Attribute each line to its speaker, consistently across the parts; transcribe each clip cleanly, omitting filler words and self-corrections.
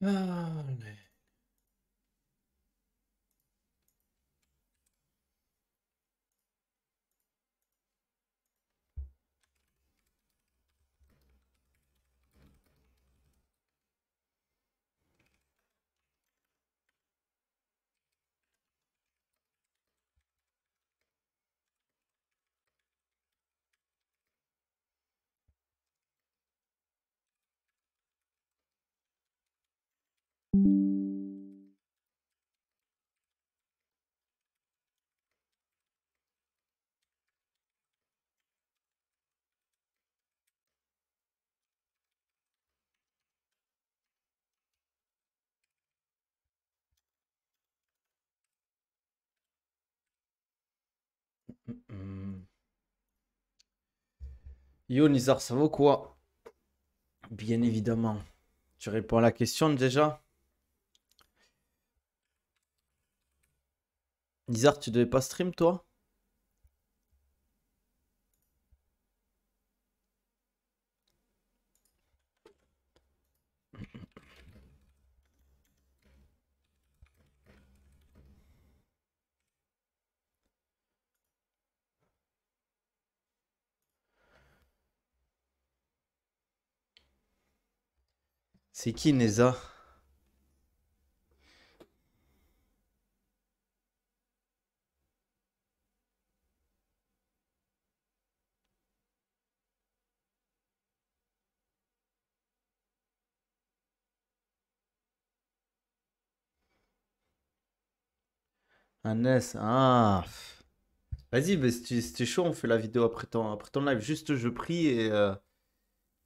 Speaker 1: Allez. Hmm. Yo Nizar, ça vaut quoi? Bien évidemment. Tu réponds à la question déjà? Nizar, tu devais pas stream toi? C'est qui Neza? Un S. Ah. Vas-y, mais si t'es chaud, on fait la vidéo après ton live. Juste je prie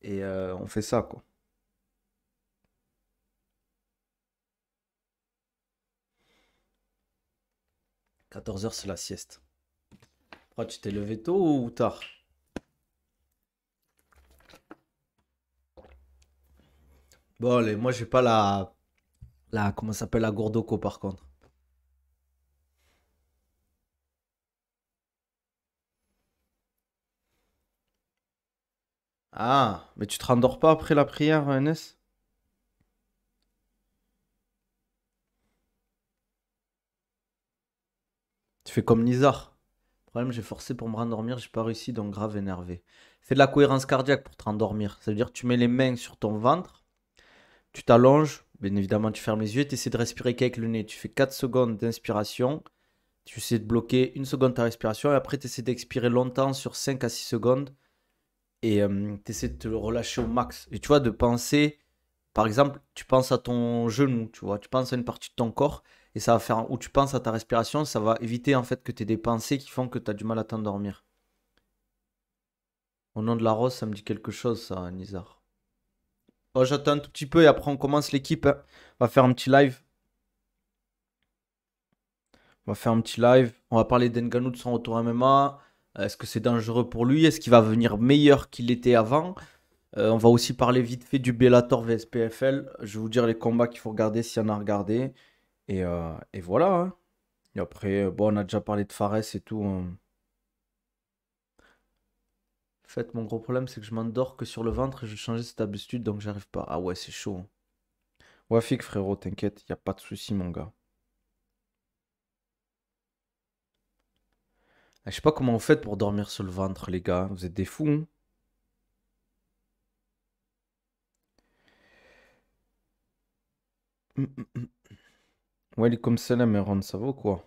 Speaker 1: et on fait ça quoi. 14h c'est la sieste. Pourquoi tu t'es levé tôt ou tard? Bon, allez, moi j'ai pas comment ça s'appelle la gourdoco par contre. Ah, mais tu te rendors pas après la prière, NS? Tu fais comme Nizar. Le problème, j'ai forcé pour me rendormir, j'ai pas réussi, donc grave énervé. Fais de la cohérence cardiaque pour te rendormir. Ça veut dire que tu mets les mains sur ton ventre, tu t'allonges, bien évidemment tu fermes les yeux et tu essaies de respirer qu'avec le nez. Tu fais 4 secondes d'inspiration, tu essaies de bloquer une seconde ta respiration et après tu essaies d'expirer longtemps sur 5 à 6 secondes et tu essaies de te relâcher au max. Et tu vois, de penser, par exemple, tu penses à ton genou, tu vois, tu penses à une partie de ton corps et ça va faire, ou tu penses à ta respiration, ça va éviter en fait que tu aies des pensées qui font que tu as du mal à t'endormir. Au nom de la rose, ça me dit quelque chose, ça, Nizar. Oh, j'attends un tout petit peu et après on commence l'équipe, hein. On va faire un petit live. On va faire un petit live. On va parler d'Ngannou de son retour MMA. Est-ce que c'est dangereux pour lui? Est-ce qu'il va venir meilleur qu'il était avant? On va aussi parler vite fait du Bellator vs PFL. Je vais vous dire les combats qu'il faut regarder s'il y en a à regarder. Et voilà, hein. Et après, bon, on a déjà parlé de Fares et tout, hein. En fait, mon gros problème, c'est que je m'endors que sur le ventre et je vais changer cette habitude, donc j'arrive pas. Ah ouais, c'est chaud. Wafik, frérot, t'inquiète, y a pas de souci, mon gars. Ah, je sais pas comment vous faites pour dormir sur le ventre, les gars. Vous êtes des fous, hein. Hum, hum, hum. Ouais, les comme salam, Aaron, ça va ou quoi?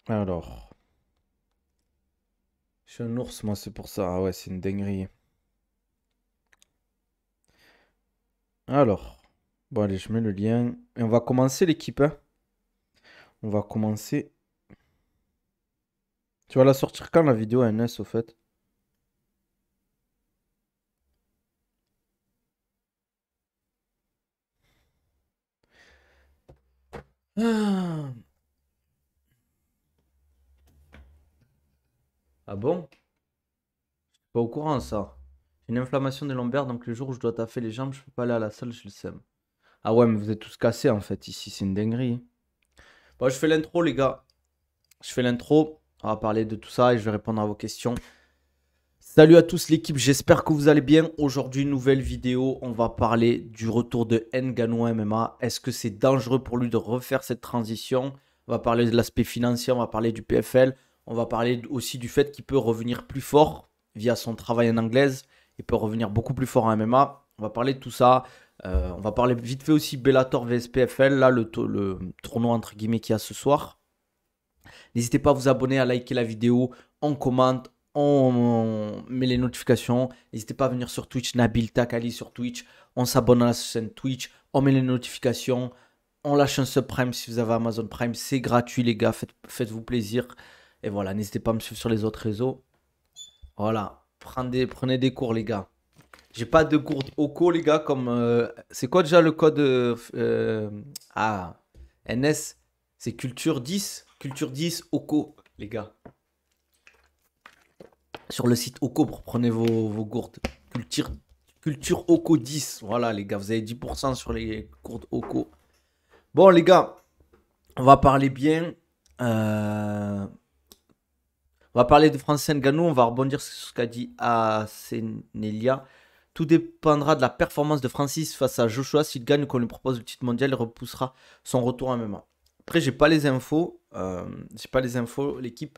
Speaker 1: Alors, je suis un ours, moi, c'est pour ça. Ah ouais, c'est une dinguerie. Alors, bon, allez, je mets le lien. Et on va commencer l'équipe, hein. On va commencer. Tu vas la sortir quand la vidéo NS au fait? Ah, ah bon? Pas au courant ça. J'ai une inflammation des lombaires, donc le jour où je dois taffer les jambes, je peux pas aller à la salle, je le sème. Ah ouais, mais vous êtes tous cassés en fait. Ici, c'est une dinguerie. Bon, je fais l'intro, les gars. Je fais l'intro. On va parler de tout ça et je vais répondre à vos questions. Salut à tous l'équipe, j'espère que vous allez bien. Aujourd'hui, nouvelle vidéo, on va parler du retour de Ngannou MMA. Est-ce que c'est dangereux pour lui de refaire cette transition? On va parler de l'aspect financier, on va parler du PFL. On va parler aussi du fait qu'il peut revenir plus fort via son travail en anglaise. Il peut revenir beaucoup plus fort en MMA. On va parler de tout ça. On va parler vite fait aussi Bellator vs PFL, là le tournoi entre guillemets qu'il y a ce soir. N'hésitez pas à vous abonner, à liker la vidéo, on commente, on met les notifications. N'hésitez pas à venir sur Twitch, Nabil Takali sur Twitch. On s'abonne à la chaîne Twitch, on met les notifications. On lâche un subprime si vous avez Amazon Prime. C'est gratuit les gars, faites-vous plaisir. Et voilà, n'hésitez pas à me suivre sur les autres réseaux. Voilà, prenez des cours les gars. J'ai pas de cours OCO les gars comme... c'est quoi déjà le code NS? C'est Culture 10. Culture 10 OCO les gars. Sur le site OCO, prenez vos gourdes. Culture OCO 10. Voilà, les gars, vous avez 10% sur les gourdes OCO. Bon, les gars, on va parler bien. On va parler de Francis Ngannou. On va rebondir sur ce qu'a dit Asenelia. Tout dépendra de la performance de Francis face à Joshua. S'il gagne ou qu'on lui propose le titre mondial, il repoussera son retour en MMA. Après, j'ai pas les infos. L'équipe.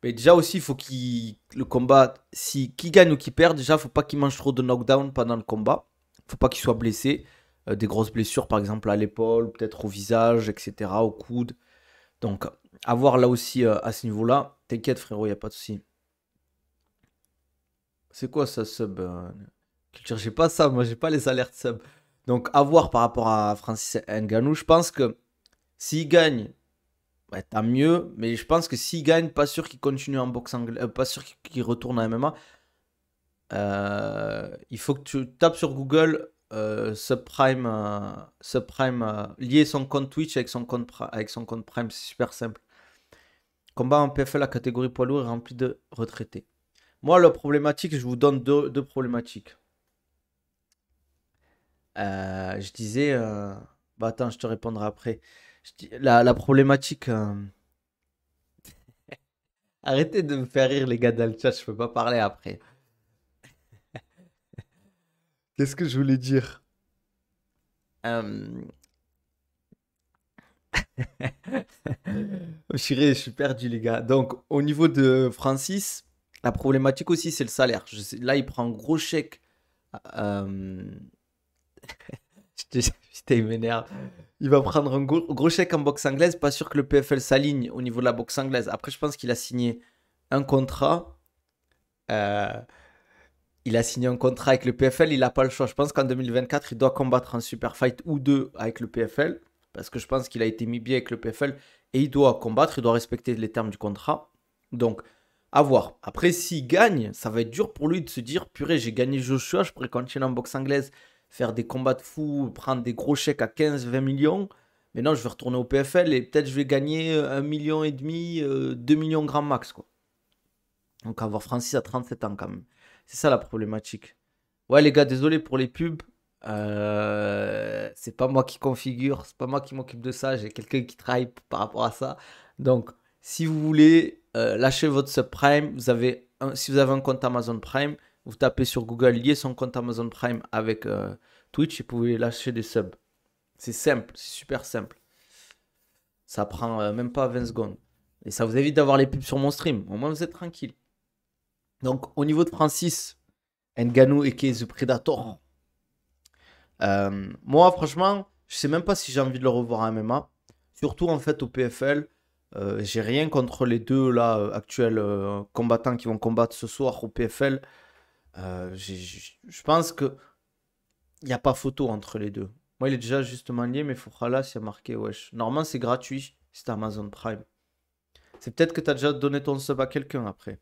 Speaker 1: Mais déjà aussi, il faut qu'il le combat, si qui gagne ou qui perd, déjà, il faut pas qu'il mange trop de knockdown pendant le combat. Il faut pas qu'il soit blessé. Des grosses blessures, par exemple à l'épaule, peut-être au visage, etc., au coude. Donc, à voir là aussi à ce niveau-là. T'inquiète, frérot, il n'y a pas de souci. C'est quoi ça, sub Culture, j'ai pas ça, moi, j'ai pas les alertes sub. Donc, à voir par rapport à Francis Ngannou. Je pense que s'il gagne, ouais, tant mieux, mais je pense que s'il gagne, pas sûr qu'il continue en boxe anglaise, pas sûr qu'il retourne en MMA. Il faut que tu tapes sur Google subprime, lier son compte Twitch avec avec son compte Prime, c'est super simple. Combat en PFL, la catégorie poids lourd est remplie de retraités. Moi, la problématique, je vous donne deux problématiques. Je disais, bah attends, je te répondrai après. La problématique. Arrêtez de me faire rire, les gars, dans le chat, je peux pas parler après. Qu'est-ce que je voulais dire? Euh, je suis perdu, les gars. Donc, au niveau de Francis, la problématique aussi, c'est le salaire. Là, il prend un gros chèque. Euh, Putain, il m'énerve. Il va prendre un gros chèque en boxe anglaise. Pas sûr que le PFL s'aligne au niveau de la boxe anglaise. Après, je pense qu'il a signé un contrat. Euh, il a signé un contrat avec le PFL. Il n'a pas le choix. Je pense qu'en 2024, il doit combattre un super fight ou deux avec le PFL. Parce que je pense qu'il a été mis bien avec le PFL. Et il doit combattre. Il doit respecter les termes du contrat. Donc, à voir. Après, s'il gagne, ça va être dur pour lui de se dire purée, j'ai gagné Joshua. Je pourrais continuer en boxe anglaise, faire des combats de fou, prendre des gros chèques à 15-20 millions. Mais non, je vais retourner au PFL et peut-être je vais gagner 1,5 million, 2 millions grand max, quoi. Donc avoir Francis à 37 ans quand même. C'est ça la problématique. Ouais les gars, désolé pour les pubs. C'est pas moi qui configure, c'est pas moi qui m'occupe de ça. J'ai quelqu'un qui travaille par rapport à ça. Donc si vous voulez lâcher votre subprime, si vous avez un compte Amazon Prime, vous tapez sur Google lier son compte Amazon Prime avec Twitch et vous pouvez lâcher des subs. C'est simple, c'est super simple. Ça prend même pas 20 secondes. Et ça vous évite d'avoir les pubs sur mon stream. Au moins vous êtes tranquille. Donc, au niveau de Francis Ngannou et The Predator, moi, franchement, je sais même pas si j'ai envie de le revoir en MMA. Surtout, en fait, au PFL. J'ai rien contre les deux là, actuels combattants qui vont combattre ce soir au PFL. Je pense que il n'y a pas photo entre les deux. Moi, il est déjà justement lié, mais Fofrala, s'il y a marqué, wesh. Normalement, c'est gratuit. C'est Amazon Prime. C'est peut-être que tu as déjà donné ton sub à quelqu'un après.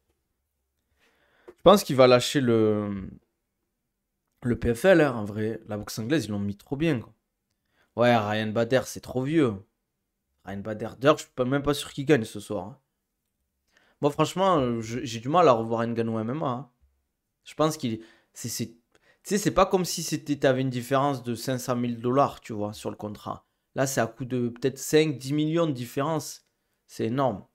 Speaker 1: Je pense qu'il va lâcher le PFL, hein, en vrai. La boxe anglaise, ils l'ont mis trop bien, quoi. Ouais, Ryan Bader, c'est trop vieux. Ryan Bader, d'ailleurs, je suis même pas sûr qu'il gagne ce soir, hein. Moi, franchement, j'ai du mal à revoir Ngannou MMA, hein. Je pense qu'il c'est Tu sais, c'est pas comme si t'avais une différence de 500 000 dollars, tu vois, sur le contrat. Là, c'est à coût de peut-être 5, 10 millions de différence. C'est énorme.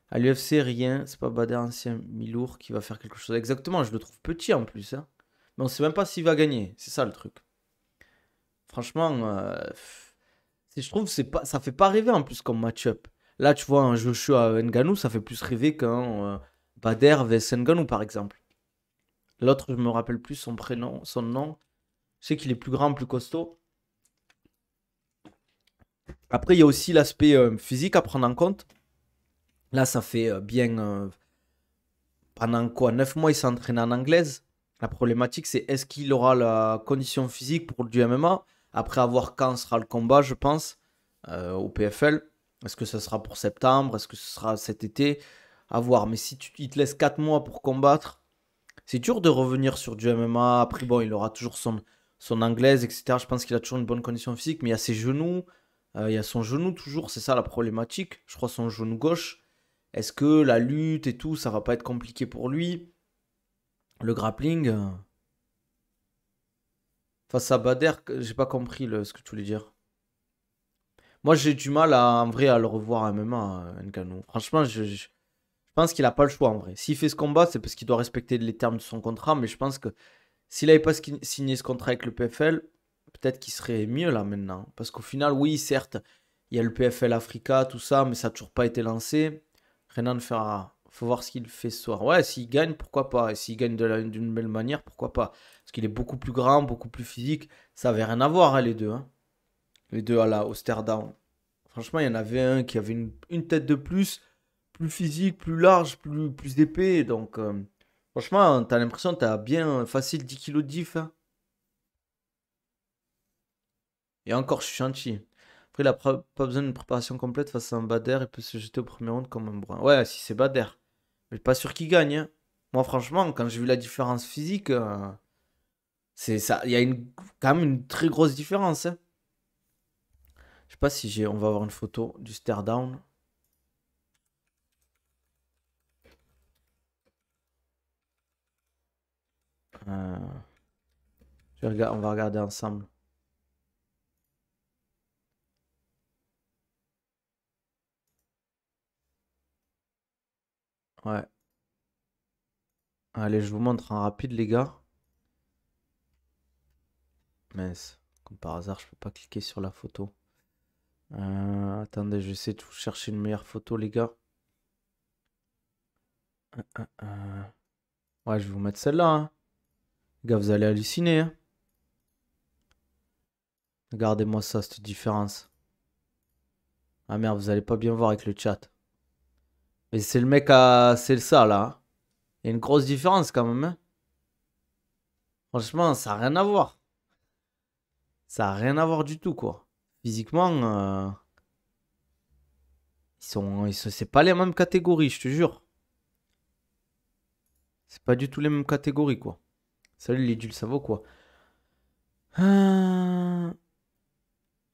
Speaker 1: À l'UFC, rien. C'est pas Bader, ancien mi-lourd, qui va faire quelque chose. Exactement, je le trouve petit en plus, hein. Mais on sait même pas s'il va gagner. C'est ça le truc. Franchement, je trouve que ça fait pas rêver en plus comme match-up. Là, tu vois, un Joshua Ngannou, ça fait plus rêver qu'un Bader vs Ngannou, par exemple. L'autre, je me rappelle plus son prénom, son nom. Je sais qu'il est plus grand, plus costaud. Après, il y a aussi l'aspect physique à prendre en compte. Là, ça fait bien. Pendant quoi 9 mois, il s'entraîne en anglaise. La problématique, c'est est-ce qu'il aura la condition physique pour du MMA après avoir quand sera le combat, je pense, au PFL. Est-ce que ce sera pour septembre? Est-ce que ce sera cet été? À voir. Mais si il te laisse 4 mois pour combattre, c'est dur de revenir sur du MMA. Après, bon, il aura toujours son anglaise, etc. Je pense qu'il a toujours une bonne condition physique, mais il y a ses genoux. Il y a son genou toujours, c'est ça la problématique. Je crois son genou gauche. Est-ce que la lutte et tout, ça va pas être compliqué pour lui? Le grappling, face à Bader, j'ai pas compris ce que tu voulais dire. Moi, j'ai du mal en vrai à le revoir à MMA, Ngannou. Franchement, je pense qu'il a pas le choix en vrai. S'il fait ce combat, c'est parce qu'il doit respecter les termes de son contrat, mais je pense que s'il avait pas signé ce contrat avec le PFL, peut-être qu'il serait mieux là maintenant. Parce qu'au final, oui, certes, il y a le PFL Africa, tout ça, mais ça n'a toujours pas été lancé. Renan Ferrara, faut voir ce qu'il fait ce soir. Ouais, s'il gagne, pourquoi pas. Et s'il gagne d'une belle manière, pourquoi pas. Parce qu'il est beaucoup plus grand, beaucoup plus physique. Ça avait rien à voir, hein, les deux, hein. Les deux au stare down. Franchement, il y en avait un qui avait une tête de plus physique, plus large, plus épais. Donc, franchement, t'as l'impression que t'as bien facile 10 kilos de diff, hein. Et encore, je suis gentil. Après, il a pas besoin d'une préparation complète face à un Bader. Il peut se jeter au premier round comme un brun. Ouais, si c'est Bader. Mais pas sûr qu'il gagne, hein. Moi, franchement, quand j'ai vu la différence physique, c'est ça. Il y a quand même une très grosse différence, hein. Je sais pas si on va avoir une photo du stare down. Euh, on va regarder ensemble. Ouais. Allez, je vous montre en rapide, les gars. Mince. Comme par hasard, je peux pas cliquer sur la photo. Attendez, je vais essayer de vous chercher une meilleure photo, les gars. Euh, Ouais, je vais vous mettre celle-là, hein. Les gars, vous allez halluciner, hein. Regardez-moi ça, cette différence. Ah merde, vous allez pas bien voir avec le chat. Mais c'est le mec à... C'est ça, là, hein. Il y a une grosse différence, quand même, hein. Franchement, ça n'a rien à voir. Ça n'a rien à voir du tout, quoi. Physiquement, c'est pas les mêmes catégories, je te jure. C'est pas du tout les mêmes catégories, quoi. Salut les dulces, ça vaut quoi? En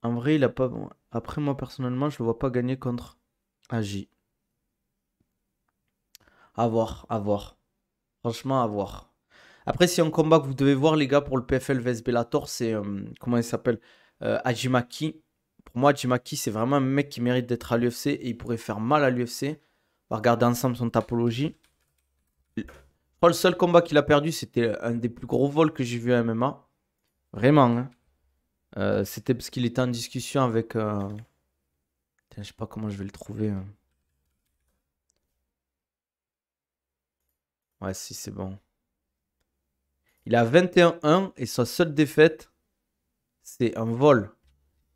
Speaker 1: vrai, il a pas. Bon. Après, moi, personnellement, je le vois pas gagner contre Agi. À voir, à voir. Franchement, à voir. Après, si un combat que vous devez voir, les gars, pour le PFL vs Bellator, c'est. Comment il s'appelle? Hajimaki. Pour moi, Hajimaki, c'est vraiment un mec qui mérite d'être à l'UFC et il pourrait faire mal à l'UFC. On va regarder ensemble son tapologie. Je crois que le seul combat qu'il a perdu, c'était un des plus gros vols que j'ai vu à MMA. Vraiment, hein. C'était parce qu'il était en discussion avec. Tiens, je sais pas comment je vais le trouver, hein. Ouais, si, c'est bon. Il a 21-1 et sa seule défaite, c'est un vol.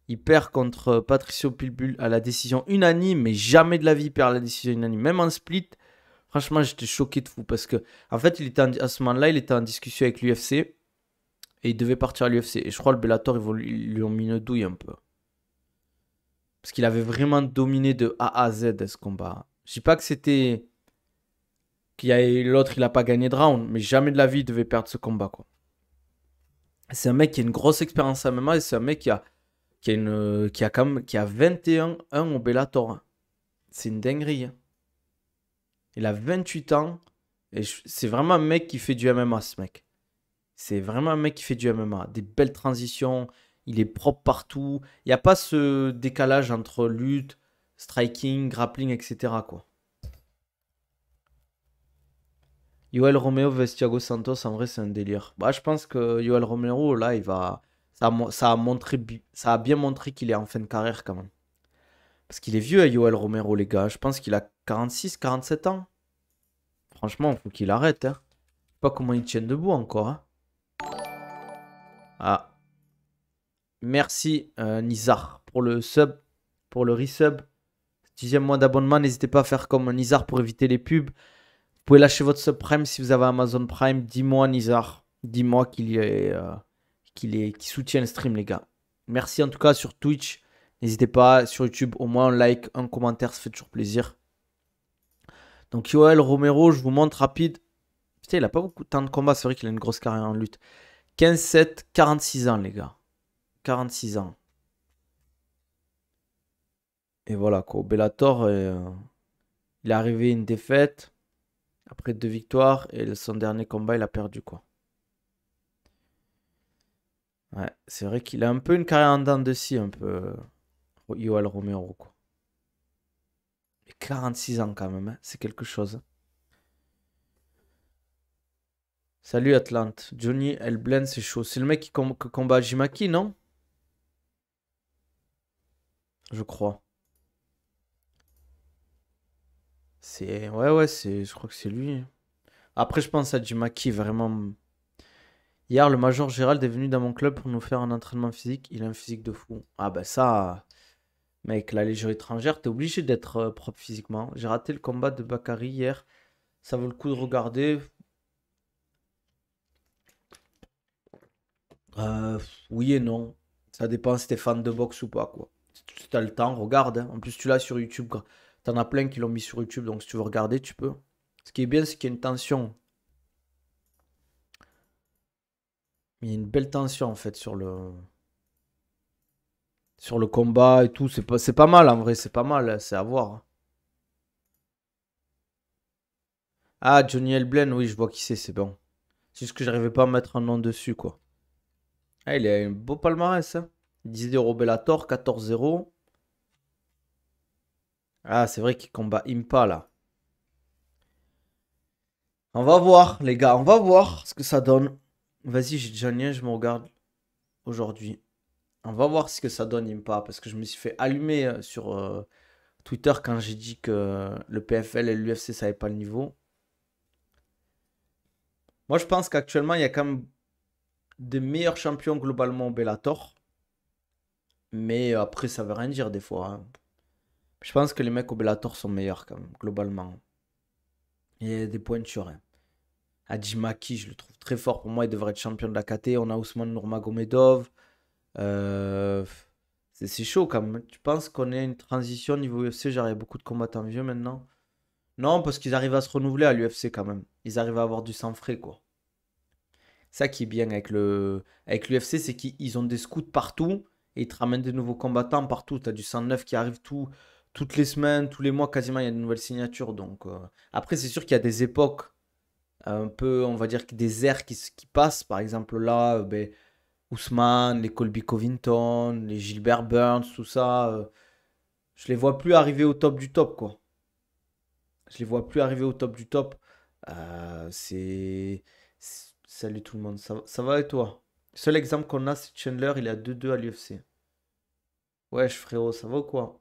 Speaker 1: Il perd contre Patricio Pitbull à la décision unanime, mais jamais de la vie il perd à la décision unanime. Même en split, franchement, j'étais choqué de fou parce que, en fait, à ce moment-là, il était en discussion avec l'UFC et il devait partir à l'UFC. Et je crois le Bellator, ils lui ont mis une douille un peu. Parce qu'il avait vraiment dominé de A à Z ce combat. Je dis pas que c'était. L'autre, il a pas gagné de round, mais jamais de la vie il devait perdre ce combat, quoi. C'est un mec qui a une grosse expérience à MMA et c'est un mec qui a 21-1 au Bellator, hein. C'est une dinguerie, hein. Il a 28 ans et c'est vraiment un mec qui fait du MMA, ce mec. C'est vraiment un mec qui fait du MMA. Des belles transitions. Il est propre partout. Il n'y a pas ce décalage entre lutte, striking, grappling, etc. quoi. Yoel Romeo vs Thiago Santos, en vrai, c'est un délire. Bah, je pense que Yoel Romero, là, il va. Ça a montré, ça a bien montré qu'il est en fin de carrière quand même. Parce qu'il est vieux, Yoel Romero, les gars. Je pense qu'il a 46, 47 ans. Franchement, il faut qu'il arrête. Hein. Je sais pas comment il tient debout encore. Hein. Ah, merci Nizar pour le sub, pour le resub. 10e mois d'abonnement, n'hésitez pas à faire comme Nizar pour éviter les pubs. Vous pouvez lâcher votre sub Prime si vous avez Amazon Prime. Dis-moi Nizar, dis-moi qu'il soutient le stream les gars. Merci en tout cas sur Twitch. N'hésitez pas sur YouTube, au moins un like, un commentaire, ça fait toujours plaisir. Donc Yoel Romero, je vous montre rapide. Putain, il a pas beaucoup de temps de combat, c'est vrai qu'il a une grosse carrière en lutte. 15-7, 46 ans les gars. 46 ans. Et voilà quoi, au Bellator, il est arrivé une défaite, après 2 victoires, et son dernier combat, il a perdu quoi. Ouais, c'est vrai qu'il a un peu une carrière en dents de scie, un peu, Yoel Romero quoi. Mais 46 ans quand même, hein, c'est quelque chose. Salut Atlante, Johnny Elblen, c'est chaud. C'est le mec qui combat Jimaki, non? Je crois. Ouais, je crois que c'est lui. Après, je pense à Jimaki, vraiment. Hier, le Major Gérald est venu dans mon club pour nous faire un entraînement physique. Il a un physique de fou. Ah bah ça, mec, la Légion étrangère, t'es obligé d'être propre physiquement. J'ai raté le combat de Bakary hier. Ça vaut le coup de regarder. Euh, oui et non. Ça dépend si t'es fan de boxe ou pas, quoi. Si t'as le temps, regarde. Hein. En plus, tu l'as sur YouTube. T'en as plein qui l'ont mis sur YouTube, donc si tu veux regarder, tu peux. Ce qui est bien, c'est qu'il y a une tension. Il y a une belle tension, en fait, sur le combat et tout. C'est pas mal, en vrai. C'est pas mal. Hein, c'est à voir. Hein. Ah, Johnny Elblen, oui, je vois qui c'est bon. C'est juste que j'arrivais pas à mettre un nom dessus, quoi. Ah, il a un beau palmarès, hein. 10-0 Bellator, 14-0. Ah, c'est vrai qu'il combat Impa, là. On va voir, les gars, on va voir ce que ça donne. Vas-y, j'ai déjà lien, je me regarde aujourd'hui. On va voir ce que ça donne, Impa, parce que je me suis fait allumer sur Twitter quand j'ai dit que le PFL et l'UFC, ça n'avait pas le niveau. Moi, je pense qu'actuellement, il y a quand même des meilleurs champions globalement au Bellator. Mais après, ça veut rien dire des fois. Hein. Je pense que les mecs au Bellator sont meilleurs quand même, globalement. Il y a des pointures. Hein. Hadjimaki, je le trouve très fort. Pour moi, il devrait être champion de la KT. On a Ousmane Nurmagomedov. Euh, c'est chaud quand même. Tu penses qu'on est une transition niveau UFC? Genre, il y a beaucoup de combattants vieux maintenant. Non, parce qu'ils arrivent à se renouveler à l'UFC quand même. Ils arrivent à avoir du sang frais, quoi. Ça qui est bien avec l'UFC, c'est qu'ils ont des scouts partout et ils te ramènent des nouveaux combattants partout. Tu as du sang neuf qui arrive toutes les semaines, tous les mois, quasiment, il y a de nouvelles signatures. Donc, après, c'est sûr qu'il y a des époques, un peu, on va dire, des ères qui passent. Par exemple, là, ben, Ousmane, les Colby Covington, les Gilbert Burns, tout ça, je les vois plus arriver au top du top, quoi. Je les vois plus arriver au top du top. Salut tout le monde, ça va et toi? Le seul exemple qu'on a, c'est Chandler, il est à 2-2 à l'UFC. Wesh frérot, ça va ou quoi?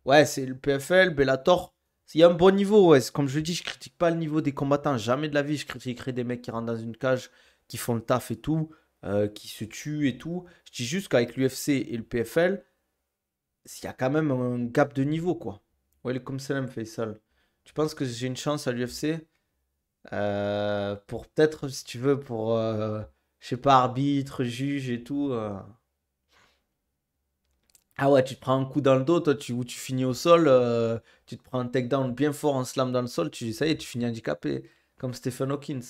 Speaker 1: Ouais, c'est le PFL, Bellator. Il y a un bon niveau, ouais. Comme je le dis, je critique pas le niveau des combattants. Jamais de la vie, je critiquerai des mecs qui rentrent dans une cage, qui font le taf et tout, qui se tuent et tout. Je dis juste qu'avec l'UFC et le PFL, il y a quand même un gap de niveau, quoi. Ouais, comme Salam Faisal. Tu penses que j'ai une chance à l'UFC? Pour peut-être, si tu veux, pour, je sais pas, arbitre, juge et tout. Ah ouais, tu te prends un coup dans le dos, toi, où tu finis au sol, tu te prends un takedown bien fort, un slam dans le sol, ça y est, tu finis handicapé, comme Stephen Hawkins.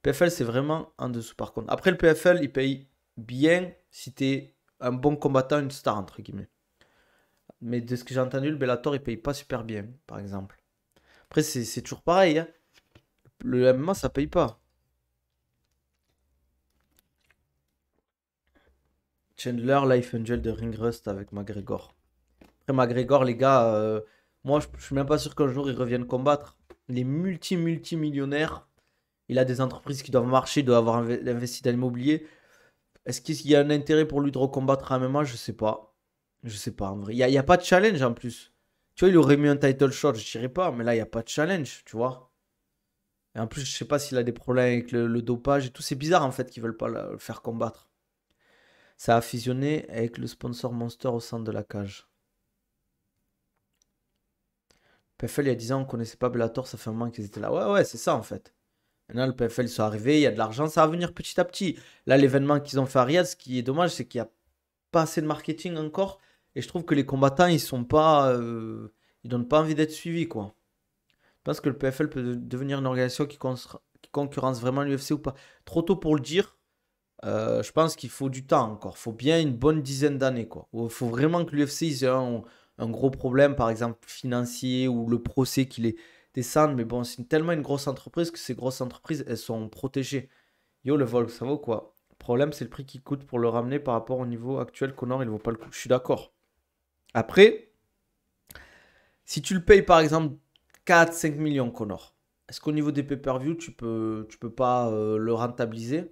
Speaker 1: PFL, c'est vraiment en dessous par contre. Après, le PFL, il paye bien si t'es un bon combattant, une star, entre guillemets. Mais de ce que j'ai entendu, le Bellator, il paye pas super bien, par exemple. Après, c'est toujours pareil, hein. Le MMA, ça paye pas. Chandler, Life Angel de Ring Rust avec McGregor. Après, McGregor, les gars, moi, je suis même pas sûr qu'un jour il revienne combattre. Il est multimillionnaire. Il a des entreprises qui doivent marcher, il doit avoir investi dans l'immobilier. Est-ce qu'il y a un intérêt pour lui de recombattre à MMA? Je sais pas. Je sais pas en vrai. Il y a pas de challenge en plus. Tu vois, il aurait mis un title shot, je dirais pas, mais là, il n'y a pas de challenge, tu vois. Et en plus, je sais pas s'il a des problèmes avec le dopage et tout. C'est bizarre en fait qu'ils veulent pas le faire combattre. Ça a fusionné avec le sponsor Monster au centre de la cage. PFL, il y a 10 ans, on connaissait pas Bellator, ça fait un moment qu'ils étaient là. Ouais, ouais, c'est ça en fait. Maintenant, le PFL, ils sont arrivés, il y a de l'argent, ça va venir petit à petit. Là, l'événement qu'ils ont fait à Riyad, ce qui est dommage, c'est qu'il n'y a pas assez de marketing encore. Et je trouve que les combattants, ils sont pas. Ils donnent pas envie d'être suivis, quoi. Je pense que le PFL peut devenir une organisation qui concurrence vraiment l'UFC ou pas. Trop tôt pour le dire. Je pense qu'il faut du temps encore. Il faut bien une bonne dizaine d'années, quoi. Il faut vraiment que l'UFC ait un gros problème, par exemple financier ou le procès qui les descende. Mais bon, c'est tellement une grosse entreprise que ces grosses entreprises, elles sont protégées. Yo, le vol, ça vaut quoi? Le problème, c'est le prix qu'il coûte pour le ramener par rapport au niveau actuel. Connor, il vaut pas le coup. Je suis d'accord. Après, si tu le payes par exemple 4 5 millions, Connor, est-ce qu'au niveau des pay-per-view, tu peux pas le rentabiliser?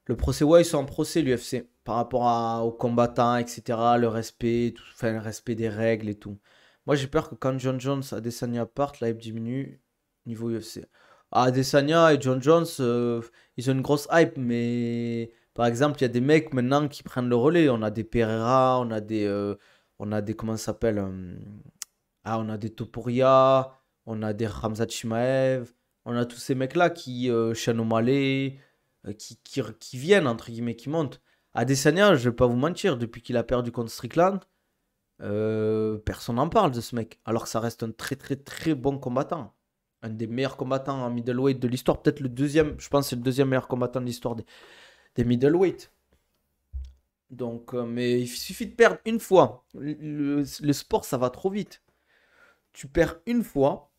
Speaker 1: Le procès, ouais, ils sont en procès, l'UFC, par rapport aux combattants, etc., le respect, enfin, le respect des règles et tout. Moi, j'ai peur que quand John Jones et Adesanya partent, la hype diminue niveau UFC. Ah, Adesanya et John Jones, ils ont une grosse hype, mais par exemple, il y a des mecs maintenant qui prennent le relais. On a des Pereira, on a des, comment ça s'appelle on a des Topuria, on a des Khamzat Chimaev, on a tous ces mecs-là Sean O'Malley, qui viennent, entre guillemets, qui montent. Adesanya, je vais pas vous mentir, depuis qu'il a perdu contre Strickland, personne n'en parle de ce mec. Alors que ça reste un très très très bon combattant. Un des meilleurs combattants en middleweight de l'histoire. Peut-être le deuxième, je pense que c'est le deuxième meilleur combattant de l'histoire des middleweight. Donc, mais il suffit de perdre une fois. Le sport, ça va trop vite. Tu perds une fois,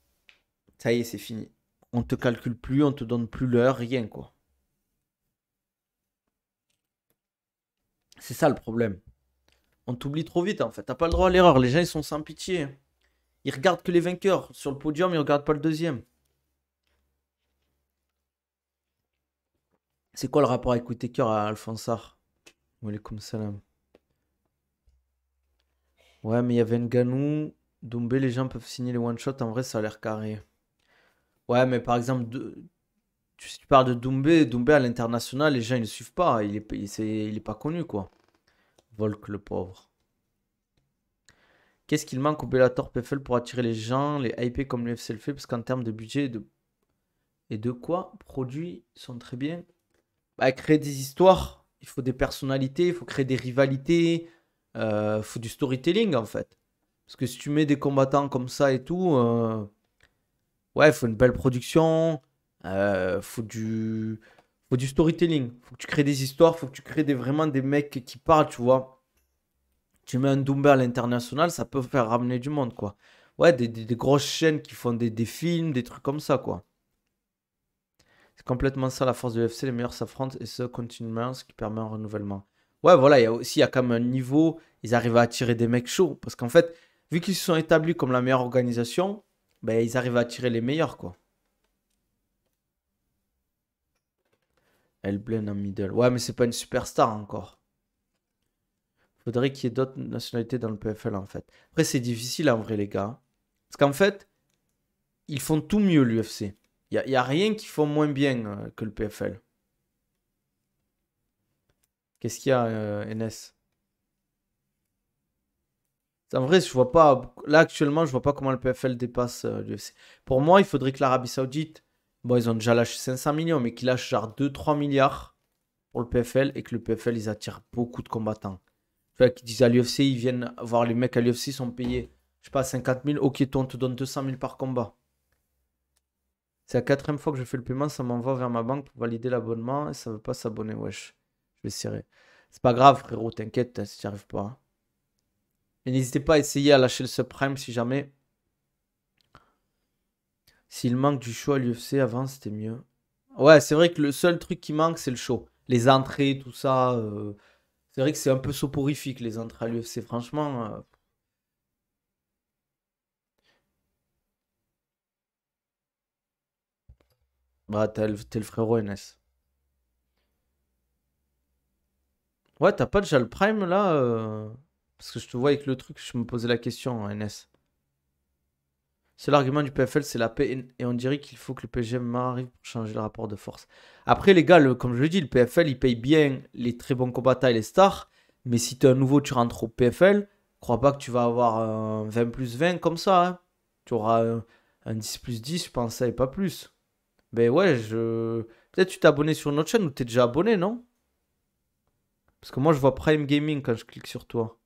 Speaker 1: ça y est, c'est fini. On te calcule plus, on te donne plus l'heure, rien quoi. C'est ça le problème. On t'oublie trop vite en fait. T'as pas le droit à l'erreur. Les gens ils sont sans pitié. Ils regardent que les vainqueurs. Sur le podium, ils regardent pas le deuxième. C'est quoi le rapport avec Whittaker à Alphonsar? Walaikum salam. Ouais, mais il y avait Ngannou. Doumbé, les gens peuvent signer les one-shots. En vrai, ça a l'air carré. Ouais, mais par exemple, si tu parles de Doumbé, Doumbé à l'international, les gens ils ne suivent pas. Il est pas connu quoi. Volk le pauvre. Qu'est-ce qu'il manque au Bellator PFL pour attirer les gens, les hyper comme l'UFC le fait? Parce qu'en termes de budget et de quoi, produits sont très bien. Bah, créer des histoires, il faut des personnalités, il faut créer des rivalités, il faut du storytelling en fait. Parce que si tu mets des combattants comme ça et tout, ouais, il faut une belle production, faut du storytelling. Faut que tu crées des histoires, faut que tu crées vraiment des mecs qui parlent, tu vois. Tu mets un Doumbé à l'international, ça peut faire ramener du monde, quoi. Ouais, des grosses chaînes qui font des films, des trucs comme ça, quoi. C'est complètement ça la force de l'UFC, les meilleurs s'affrontent et ce continuellement, ce qui permet un renouvellement. Ouais, voilà, il y a quand même un niveau, ils arrivent à attirer des mecs chauds. Parce qu'en fait, vu qu'ils se sont établis comme la meilleure organisation, ben, ils arrivent à attirer les meilleurs, quoi. Hellblade en middle. Ouais, mais c'est pas une superstar encore. Faudrait qu'il y ait d'autres nationalités dans le PFL, en fait. Après, c'est difficile, en vrai, les gars. Parce qu'en fait, ils font tout mieux, l'UFC. Il y a rien qu'ils font moins bien que le PFL. Qu'est-ce qu'il y a, NS? En vrai, je vois pas. Là, actuellement, je vois pas comment le PFL dépasse l'UFC. Pour moi, il faudrait que l'Arabie Saoudite. Bon, ils ont déjà lâché 500 millions, mais qu'ils lâchent genre 2 3 milliards pour le PFL et que le PFL, ils attirent beaucoup de combattants. Tu vois, qu'ils disent à l'UFC, ils viennent voir les mecs à l'UFC, ils sont payés, je sais pas, 50 000. Ok, toi, on te donne 200 000 par combat. C'est la quatrième fois que je fais le paiement, ça m'envoie vers ma banque pour valider l'abonnement et ça veut pas s'abonner, wesh. Je vais serrer. C'est pas grave, frérot, t'inquiète si tu n'y arrives pas. Et n'hésitez pas à essayer à lâcher le subprime si jamais. S'il manque du show à l'UFC avant, c'était mieux. Ouais, c'est vrai que le seul truc qui manque, c'est le show. Les entrées, tout ça. C'est vrai que c'est un peu soporifique les entrées à l'UFC, franchement. Bah, t'es le frérot NS. Ouais, t'as pas déjà le Prime là parce que je te vois avec le truc, je me posais la question, NS. C'est l'argument du PFL, c'est la paix, et on dirait qu'il faut que le PGM arrive pour changer le rapport de force. Après, les gars, comme je le dis, le PFL, il paye bien les très bons combattants et les stars, mais si t'es un nouveau, tu rentres au PFL, crois pas que tu vas avoir un 20 plus 20 comme ça, hein. Tu auras un 10 plus 10, je pense, ça et pas plus. Ben ouais, peut-être tu t'es abonné sur notre chaîne ou t'es déjà abonné, non? Parce que moi, je vois Prime Gaming quand je clique sur toi.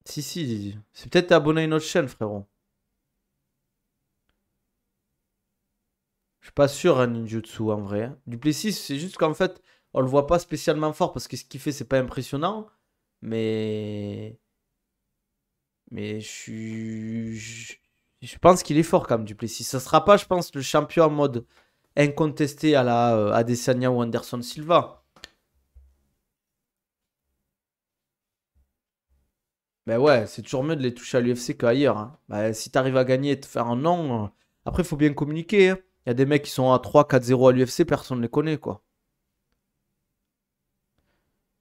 Speaker 1: Si, si, c'est peut-être t'es abonné à une autre chaîne, frérot. Je suis pas sûr, hein, Ninjutsu, en vrai, hein. Duplessis, c'est juste qu'en fait, on le voit pas spécialement fort parce que ce qu'il fait, c'est pas impressionnant. Mais. Mais je pense qu'il est fort quand même, Duplessis. Ça sera pas, je pense, le champion en mode incontesté à la Adesanya ou Anderson Silva. Ben ouais, c'est toujours mieux de les toucher à l'UFC qu'ailleurs, hein. Ben, si t'arrives à gagner et te faire un nom. Après, il faut bien communiquer, hein. Il y a des mecs qui sont à 3-4-0 à l'UFC, personne ne les connaît, quoi.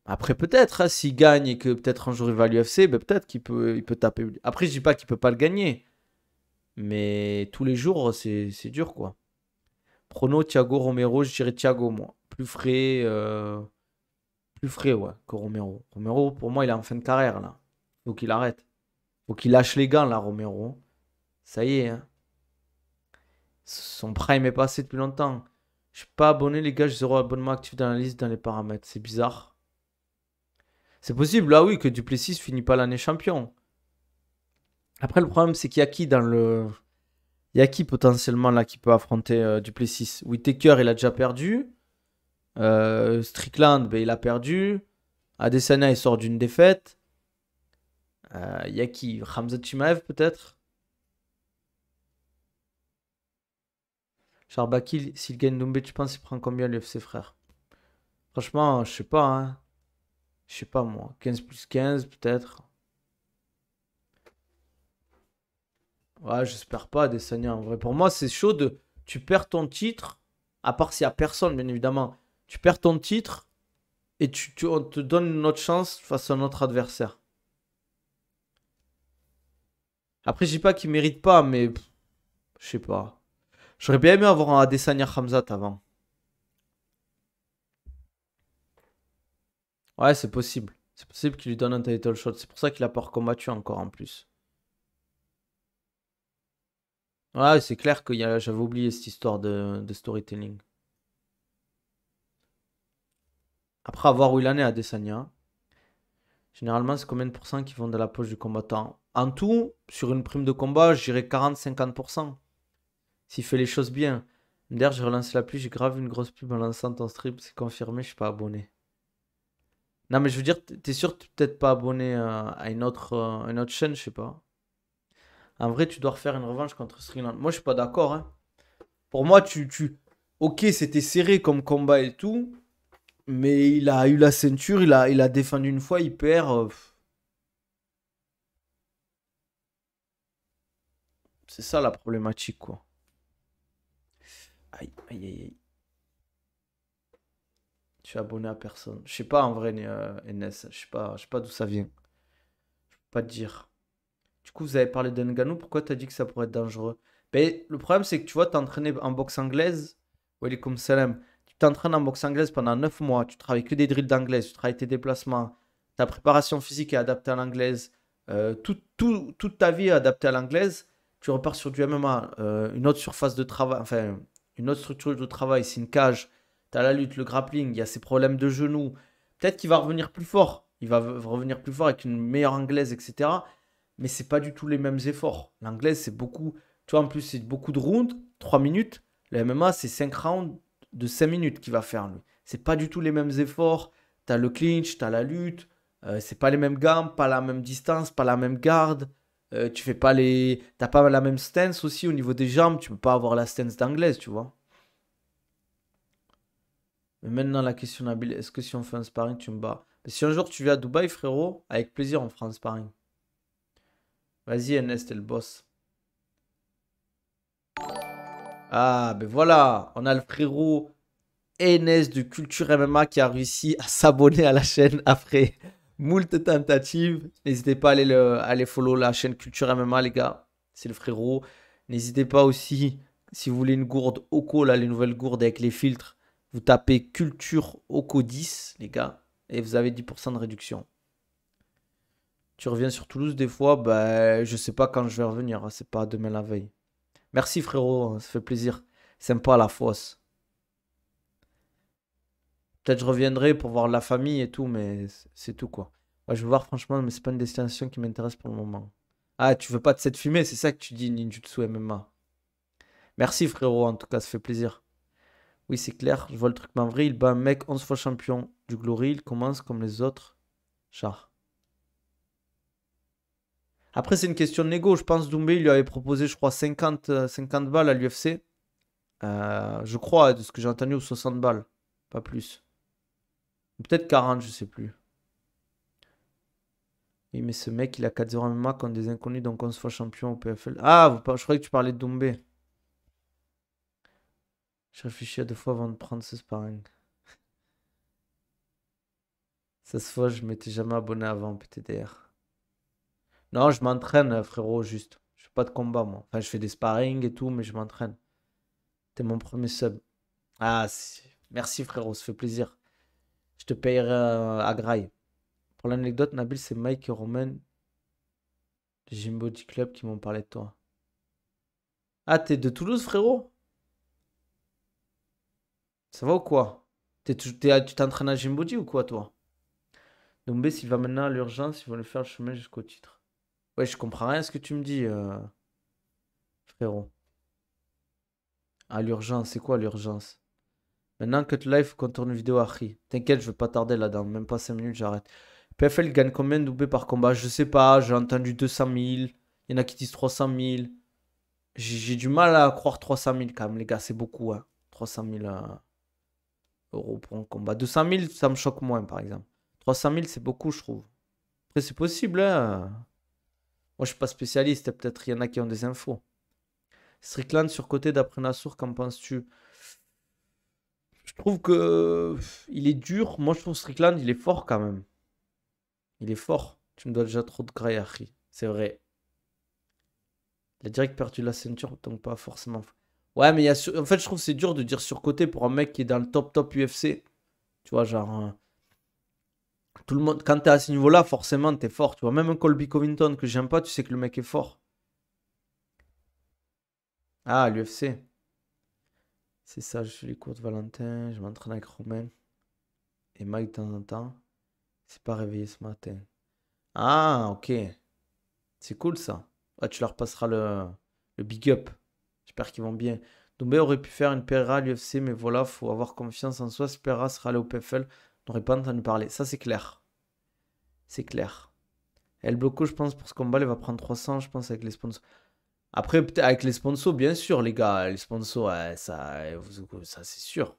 Speaker 1: Après, peut-être, hein, s'il gagne et que peut-être un jour il va à l'UFC, ben peut-être il peut taper. Après, je dis pas qu'il peut pas le gagner. Mais tous les jours, c'est dur, quoi. Prono, Thiago Romero, je dirais Thiago, moi. Plus frais, ouais, que Romero. Romero, pour moi, il est en fin de carrière, là. Faut qu'il arrête. Faut qu'il lâche les gants, là, Romero. Ça y est, hein. Son prime est passé depuis longtemps. Je suis pas abonné, les gars, j'ai zéro abonnement actif dans la liste, dans les paramètres. C'est bizarre. C'est possible, là, oui, que Duplessis finit pas l'année champion. Après, le problème, c'est qu'il y a qui dans le. Il y a qui potentiellement là qui peut affronter Duplessis? Whittaker, il a déjà perdu. Strickland, ben, il a perdu. Adesanya, il sort d'une défaite. Il y a qui? Khamzat Chimaev, peut-être? Charbaki, s'il gagne Doumbé, tu penses qu'il prend combien l'UFC, frère? Franchement, je sais pas, hein. Je sais pas, moi. 15 plus 15, peut-être. Ouais, j'espère pas, Adesanya. En vrai, pour moi, c'est chaud de. Tu perds ton titre, à part s'il y a personne, bien évidemment. Tu perds ton titre et on te donne une autre chance face à un autre adversaire. Après, je dis pas qu'il mérite pas, mais je sais pas. J'aurais bien aimé avoir un Adesanya Khamzat avant. Ouais, c'est possible. C'est possible qu'il lui donne un title shot. C'est pour ça qu'il a pas recombattu encore en plus. Ouais, c'est clair que j'avais oublié cette histoire de storytelling. Après, à voir où il en est, Adesanya. Généralement, c'est combien de pourcents qui vont de la poche du combattant? En tout, sur une prime de combat, je dirais 40-50%. S'il fait les choses bien. D'ailleurs, j'ai relancé l'appli, j'ai grave une grosse pub en lançant ton stream. C'est confirmé, je suis pas abonné. Non, mais je veux dire, t'es sûr que t'es peut-être pas abonné à une autre chaîne, je sais pas. En vrai, tu dois refaire une revanche contre Strickland. Moi, je suis pas d'accord, hein. Pour moi, Ok, c'était serré comme combat et tout, mais il a eu la ceinture, il a défendu une fois, il perd. C'est ça la problématique, quoi. Aïe, aïe, aïe, aïe. Je suis abonné à personne. Je sais pas en vrai, NS. Je sais pas d'où ça vient. Je peux pas te dire. Du coup, vous avez parlé de Ngannou, pourquoi t'as dit que ça pourrait être dangereux? Ben, le problème, c'est que tu vois, t'es entraîné en boxe anglaise. Walaikum salam. Tu t'entraînes en boxe anglaise pendant 9 mois. Tu travailles que des drills d'anglaise. Tu travailles tes déplacements. Ta préparation physique est adaptée à l'anglaise. Toute ta vie est adaptée à l'anglaise. Tu repars sur du MMA. Une autre surface de travail. Enfin, une autre structure de travail. C'est une cage. T'as la lutte, le grappling. Il y a ses problèmes de genoux. Peut-être qu'il va revenir plus fort. Il va revenir plus fort avec une meilleure anglaise, etc. Mais c'est pas du tout les mêmes efforts. L'anglaise, c'est beaucoup. Tu vois, en plus, c'est beaucoup de rounds, 3 minutes. Le MMA, c'est 5 rounds de 5 minutes qu'il va faire, lui. C'est pas du tout les mêmes efforts. T'as le clinch, t'as la lutte. C'est pas les mêmes gammes, pas la même distance, pas la même garde. Tu fais pas les. T'as pas la même stance aussi au niveau des jambes. Tu peux pas avoir la stance d'anglaise, tu vois. Mais maintenant, la question, Nabil, est-ce que si on fait un sparring, tu me bats? Si un jour tu viens à Dubaï, frérot, avec plaisir, on fera un sparring. Vas-y, NS, t'es le boss. Ah, ben voilà, on a le frérot NS de Culture MMA qui a réussi à s'abonner à la chaîne après moult tentatives. N'hésitez pas à aller follow la chaîne Culture MMA, les gars. C'est le frérot. N'hésitez pas aussi, si vous voulez une gourde Oko, là, les nouvelles gourdes avec les filtres, vous tapez Culture Oko 10, les gars, et vous avez 10% de réduction. Tu reviens sur Toulouse des fois, bah, je sais pas quand je vais revenir, hein, c'est pas demain la veille. Merci frérot, hein, ça fait plaisir. Sympa la fosse. Peut-être je reviendrai pour voir la famille et tout, mais c'est tout quoi. Ouais, je veux voir franchement, mais c'est pas une destination qui m'intéresse pour le moment. Ah, tu veux pas de cette fumée, c'est ça que tu dis, Ninjutsu MMA. Merci frérot, en tout cas, ça fait plaisir. Oui, c'est clair, je vois le truc, mais en vrai, il bat un mec 11 fois champion du Glory, il commence comme les autres. Char. Après, c'est une question de négo. Je pense Doumbé, il lui avait proposé, je crois, 50 balles à l'UFC. Je crois, de ce que j'ai entendu, ou 60 balles. Pas plus. Peut-être 40, je sais plus. Oui, mais ce mec, il a 4-0 MMA contre des inconnus, donc 11 fois champion au PFL. Ah, je croyais que tu parlais de Doumbé. Je réfléchis à deux fois avant de prendre ce sparring. Ça se voit, je m'étais jamais abonné avant, PTDR. Non, je m'entraîne, frérot, juste. Je fais pas de combat, moi. Enfin, je fais des sparring et tout, mais je m'entraîne. T'es mon premier sub. Ah, merci, frérot, ça fait plaisir. Je te payerai à graille. Pour l'anecdote, Nabil, c'est Mike et Roman du Gym Club qui m'ont parlé de toi. Ah, t'es de Toulouse, frérot? Ça va ou quoi? Tu t'entraînes à Gym ou quoi, toi? Dombé, s'il va maintenant à l'urgence, ils vont lui faire le chemin jusqu'au titre. Ouais, je comprends rien à ce que tu me dis, frérot. À l'urgence, c'est quoi l'urgence? Maintenant que tu live, qu'on tourne une vidéo à Ri. T'inquiète, je vais pas tarder là-dedans. Même pas 5 minutes, j'arrête. PFL gagne combien de doublés par combat? Je sais pas, j'ai entendu 200 000. Il y en a qui disent 300 000. J'ai du mal à croire 300 000 quand même, les gars, c'est beaucoup, hein. 300 000 euros pour un combat. 200 000, ça me choque moins, par exemple. 300 000, c'est beaucoup, je trouve. Après, c'est possible, hein. Moi, je suis pas spécialiste, peut-être il y en a qui ont des infos. Strickland surcoté d'après Nassour, qu'en penses-tu? Je trouve que il est dur. Moi, je trouve Strickland, il est fort quand même. Il est fort. Tu me dois déjà trop de graille, Harry. C'est vrai. Il a direct perdu la ceinture, donc pas forcément. Ouais, mais en fait, je trouve que c'est dur de dire surcoté pour un mec qui est dans le top UFC. Tu vois, genre. Tout le monde, quand t'es à ce niveau-là, forcément, t'es fort. Tu vois, même un Colby Covington que j'aime pas, tu sais que le mec est fort. Ah, l'UFC. C'est ça, je suis les cours de Valentin, je m'entraîne avec Romain et Mike de temps en temps. C'est pas réveillé ce matin. Ah, ok. C'est cool ça. Ouais, tu leur passeras le big up. J'espère qu'ils vont bien. Doumbé aurait pu faire une PRA à l'UFC, mais voilà, faut avoir confiance en soi. Si PRA sera allé au PFL, on n'aurait pas entendu parler. Ça, c'est clair. C'est clair. El Bloco, je pense, pour ce combat, il va prendre 300, je pense, avec les sponsors. Après, peut-être avec les sponsors, bien sûr, les gars. Les sponsors, ouais, ça c'est sûr.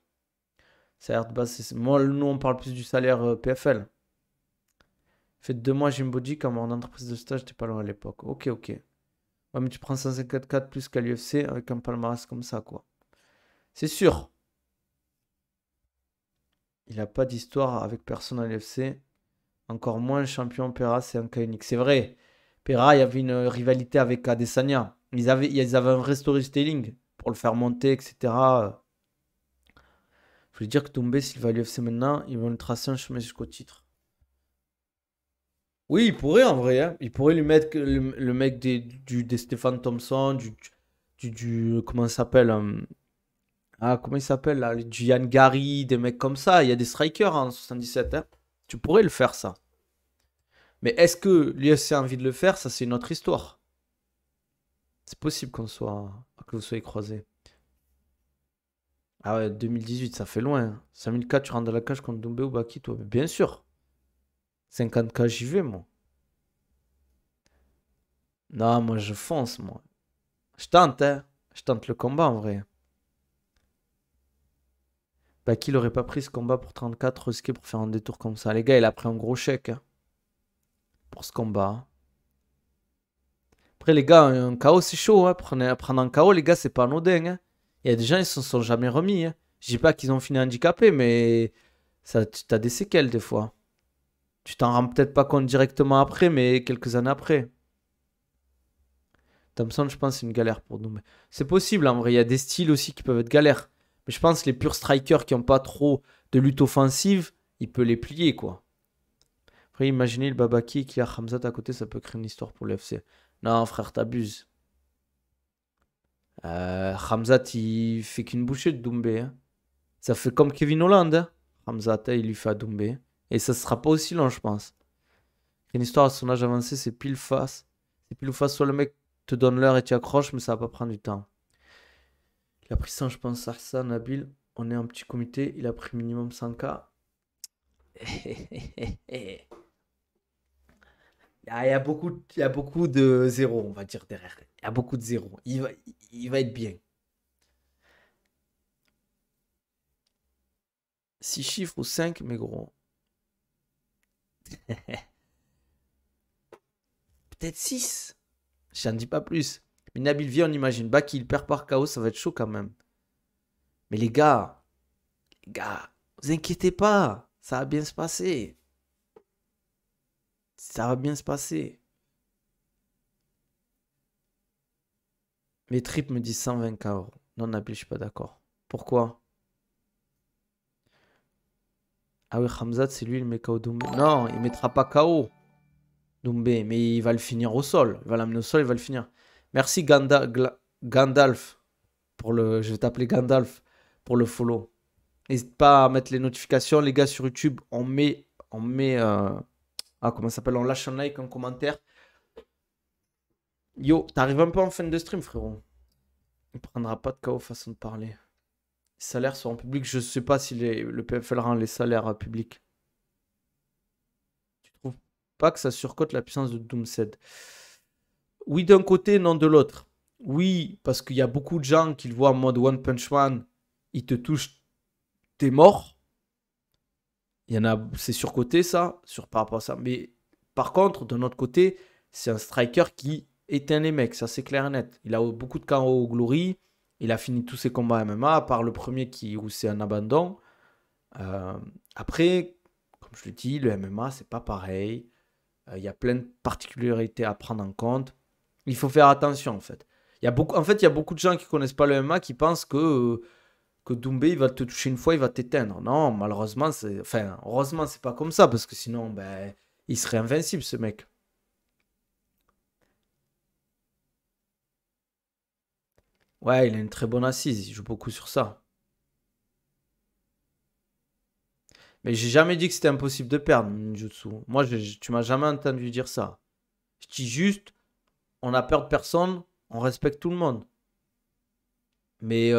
Speaker 1: Salaire de base, moi, nous, on parle plus du salaire PFL. Faites 2 mois Gymboji comme en entreprise de stage, t'es pas loin à l'époque. Ok, ok. Ouais, mais tu prends 154 plus qu'à l'UFC avec un palmarès comme ça, quoi. C'est sûr. Il a pas d'histoire avec personne à l'UFC. Encore moins champion Pereira, c'est un cas unique. C'est vrai. Pereira, il y avait une rivalité avec Adesanya. Ils avaient un vrai storytelling pour le faire monter, etc. Je voulais dire que Doumbé, s'il va à l'UFC maintenant, ils vont lui tracer un chemin jusqu'au titre. Oui, il pourrait en vrai, hein. Il pourrait lui mettre le mec des Stéphane Thompson, comment ça s'appelle ah, comment il s'appelle là? Du Yann Gary, des mecs comme ça. Il y a des strikers en 77, hein. Tu pourrais le faire, ça. Mais est-ce que l'UFC a envie de le faire? Ça, c'est une autre histoire. C'est possible que vous soyez croisés. Ah ouais, 2018, ça fait loin, hein. 5000K, tu rentres dans la cage contre Doumbé ou Baki, toi. Mais bien sûr. 50K, j'y vais, moi. Non, moi je fonce, moi. Je tente, hein. Je tente le combat en vrai. Bah, qui l'aurait pas pris ce combat pour 34 risqué pour faire un détour comme ça? Les gars, il a pris un gros chèque hein, pour ce combat. Après, les gars, un KO c'est chaud. Hein. Prendre un KO, les gars, c'est pas anodin. Hein. Il y a des gens, ils se sont jamais remis. Hein. Je dis pas qu'ils ont fini handicapés, mais ça, tu as des séquelles des fois. Tu t'en rends peut-être pas compte directement après, mais quelques années après. Thompson, je pense, c'est une galère pour nous. C'est possible, en vrai. Il y a des styles aussi qui peuvent être galères. Mais je pense que les purs strikers qui n'ont pas trop de lutte offensive, il peut les plier, quoi. Après, imaginez le Babaki qui a Hamzat à côté, ça peut créer une histoire pour l'UFC. Non, frère, t'abuses. Hamzat, il fait qu'une bouchée de Doumbé. Hein. Ça fait comme Kevin Holland. Hein. Hamzat, hein, il lui fait à Doumbé. Et ça sera pas aussi long, je pense. Une histoire à son âge avancé, c'est pile face. C'est pile ou face, soit le mec te donne l'heure et tu accroches, mais ça va pas prendre du temps. Il a pris 100, je pense, Hassan, Nabil. On est un petit comité, il a pris minimum 100K. Il y a beaucoup de zéros, on va dire, derrière. Il y a beaucoup de zéros. Il va être bien. 6 chiffres ou 5, mais gros. Peut-être 6. J'en dis pas plus. Mais Nabil vient, on imagine. Baki, il perd par KO, ça va être chaud quand même. Mais les gars, vous inquiétez pas. Ça va bien se passer. Ça va bien se passer. Mes tripes me disent 120K euros. Non, Nabil, je suis pas d'accord. Pourquoi? Ah oui, Hamzat, c'est lui le met KO Doumbé. Non, il mettra pas KO Doumbé, mais il va le finir au sol. Il va l'amener au sol, il va le finir. Merci Gandalf pour le. Je vais t'appeler Gandalf pour le follow. N'hésite pas à mettre les notifications, les gars, sur YouTube. Ah, comment ça s'appelle? On lâche un like, un commentaire. Yo, t'arrives un peu en fin de stream, frérot. Il prendra pas de KO façon de parler. Les salaires sont en public. Je sais pas si le PFL rend les salaires publics. Tu trouves pas que ça surcote la puissance de Doomsed? Oui, d'un côté, non de l'autre. Oui, parce qu'il y a beaucoup de gens qui le voient en mode One Punch Man. Il te touche, t'es mort. Il y en a, c'est surcoté ça, par rapport à ça. Mais par contre, de notre côté, c'est un striker qui éteint les mecs, ça c'est clair et net. Il a beaucoup de KO au Glory, il a fini tous ses combats MMA, à part le premier où c'est un abandon. Euh, Après, comme je le dis, le MMA c'est pas pareil. Il y a plein de particularités à prendre en compte. Il faut faire attention en fait. En fait, il y a beaucoup de gens qui connaissent pas le MMA qui pensent que Doumbé il va te toucher une fois, il va t'éteindre. Non, malheureusement, enfin, heureusement, c'est pas comme ça parce que sinon, ben, il serait invincible ce mec. Ouais, il a une très bonne assise, il joue beaucoup sur ça. Mais j'ai jamais dit que c'était impossible de perdre, Ninjutsu. Moi, tu m'as jamais entendu dire ça. Je dis juste, on a peur de personne, on respecte tout le monde. Mais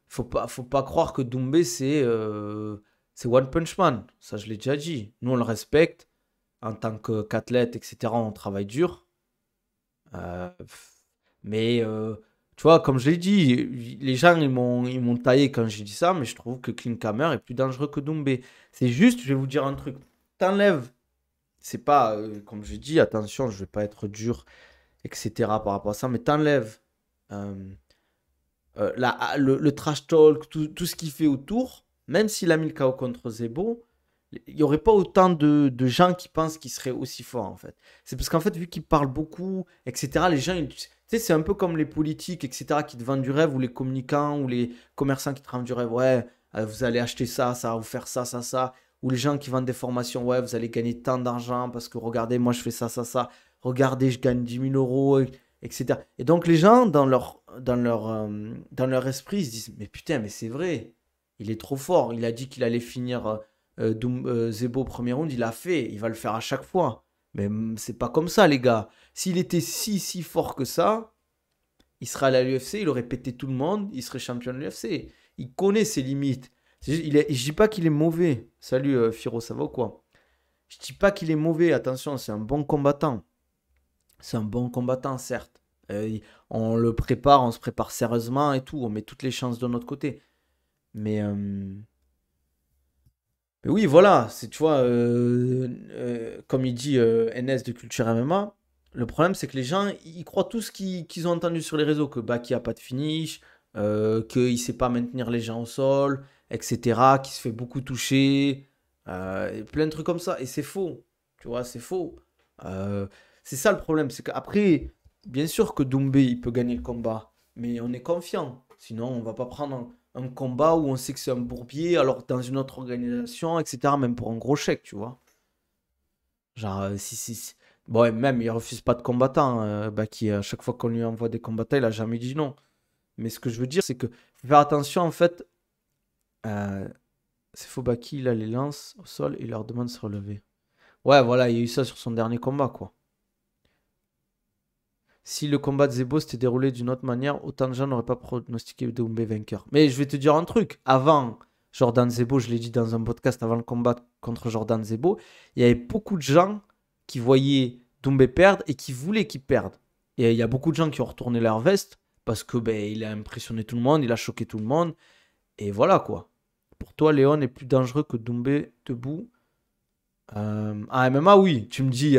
Speaker 1: faut pas croire que Doumbé, c'est One Punch Man. Ça, je l'ai déjà dit. Nous, on le respecte en tant qu'athlète, etc. On travaille dur. Euh, mais tu vois, comme je l'ai dit, les gens ils m'ont taillé quand j'ai dit ça, mais je trouve que Klinkhammer est plus dangereux que Doumbé. C'est juste, je vais vous dire un truc. T'enlèves, c'est pas, comme je dis, attention, je vais pas être dur, etc. par rapport à ça, mais t'enlèves euh, le trash talk, tout ce qu'il fait autour, même s'il a mis le KO contre Zebo, il n'y aurait pas autant de gens qui pensent qu'il serait aussi fort en fait. C'est parce qu'en fait, vu qu'il parle beaucoup, etc., les gens, tu sais, c'est un peu comme les politiques, etc., qui te vendent du rêve, ou les communicants, ou les commerçants qui te vendent du rêve. Ouais, vous allez acheter ça, ça va vous faire ça, ça, ça. Ou les gens qui vendent des formations, ouais, vous allez gagner tant d'argent parce que regardez, moi je fais ça, ça, ça. Regardez, je gagne 10 000 euros, etc. Et donc les gens, dans leur esprit, ils se disent, mais putain, mais c'est vrai, il est trop fort. Il a dit qu'il allait finir Zebo premier round, il a fait, il va le faire à chaque fois. Mais c'est pas comme ça, les gars. S'il était si fort que ça, il serait allé à l'UFC, il aurait pété tout le monde, il serait champion de l'UFC. Il connaît ses limites. Je dis pas qu'il est mauvais. Salut Firo, ça va ou quoi? Je dis pas qu'il est mauvais, attention, c'est un bon combattant. C'est un bon combattant, certes. On le prépare, on se prépare sérieusement et tout. On met toutes les chances de notre côté. Mais, mais oui, voilà. C'est, tu vois, comme il dit NS de Culture MMA, le problème, c'est que les gens, ils croient tout ce qu'ils ont entendu sur les réseaux, que Baki a pas de finish, qu'il sait pas maintenir les gens au sol, etc., qu'il se fait beaucoup toucher, et plein de trucs comme ça. Et c'est faux. Tu vois, c'est faux. Euh, c'est ça le problème. C'est qu'après, bien sûr que Doumbé, il peut gagner le combat, mais on est confiant. Sinon, on va pas prendre un combat où on sait que c'est un bourbier, alors dans une autre organisation, etc., même pour un gros chèque, tu vois. Genre, si. Bon, et même, il refuse pas de combattants. Baki, à chaque fois qu'on lui envoie des combattants, il a jamais dit non. Mais ce que je veux dire, c'est que faut faire attention, en fait. euh, c'est faux, Baki, il a les lance au sol et il leur demande de se relever. Ouais, voilà, il y a eu ça sur son dernier combat, quoi. Si le combat de Zebo s'était déroulé d'une autre manière, autant de gens n'auraient pas pronostiqué Doumbé vainqueur. Mais je vais te dire un truc. Avant Jordan Zebo, je l'ai dit dans un podcast avant le combat contre Jordan Zebo, il y avait beaucoup de gens qui voyaient Doumbé perdre et qui voulaient qu'il perde. Et il y a beaucoup de gens qui ont retourné leur veste parce que ben, il a impressionné tout le monde, il a choqué tout le monde. Et voilà quoi. Pour toi, Léon est plus dangereux que Doumbé debout. En MMA, oui. Tu me dis,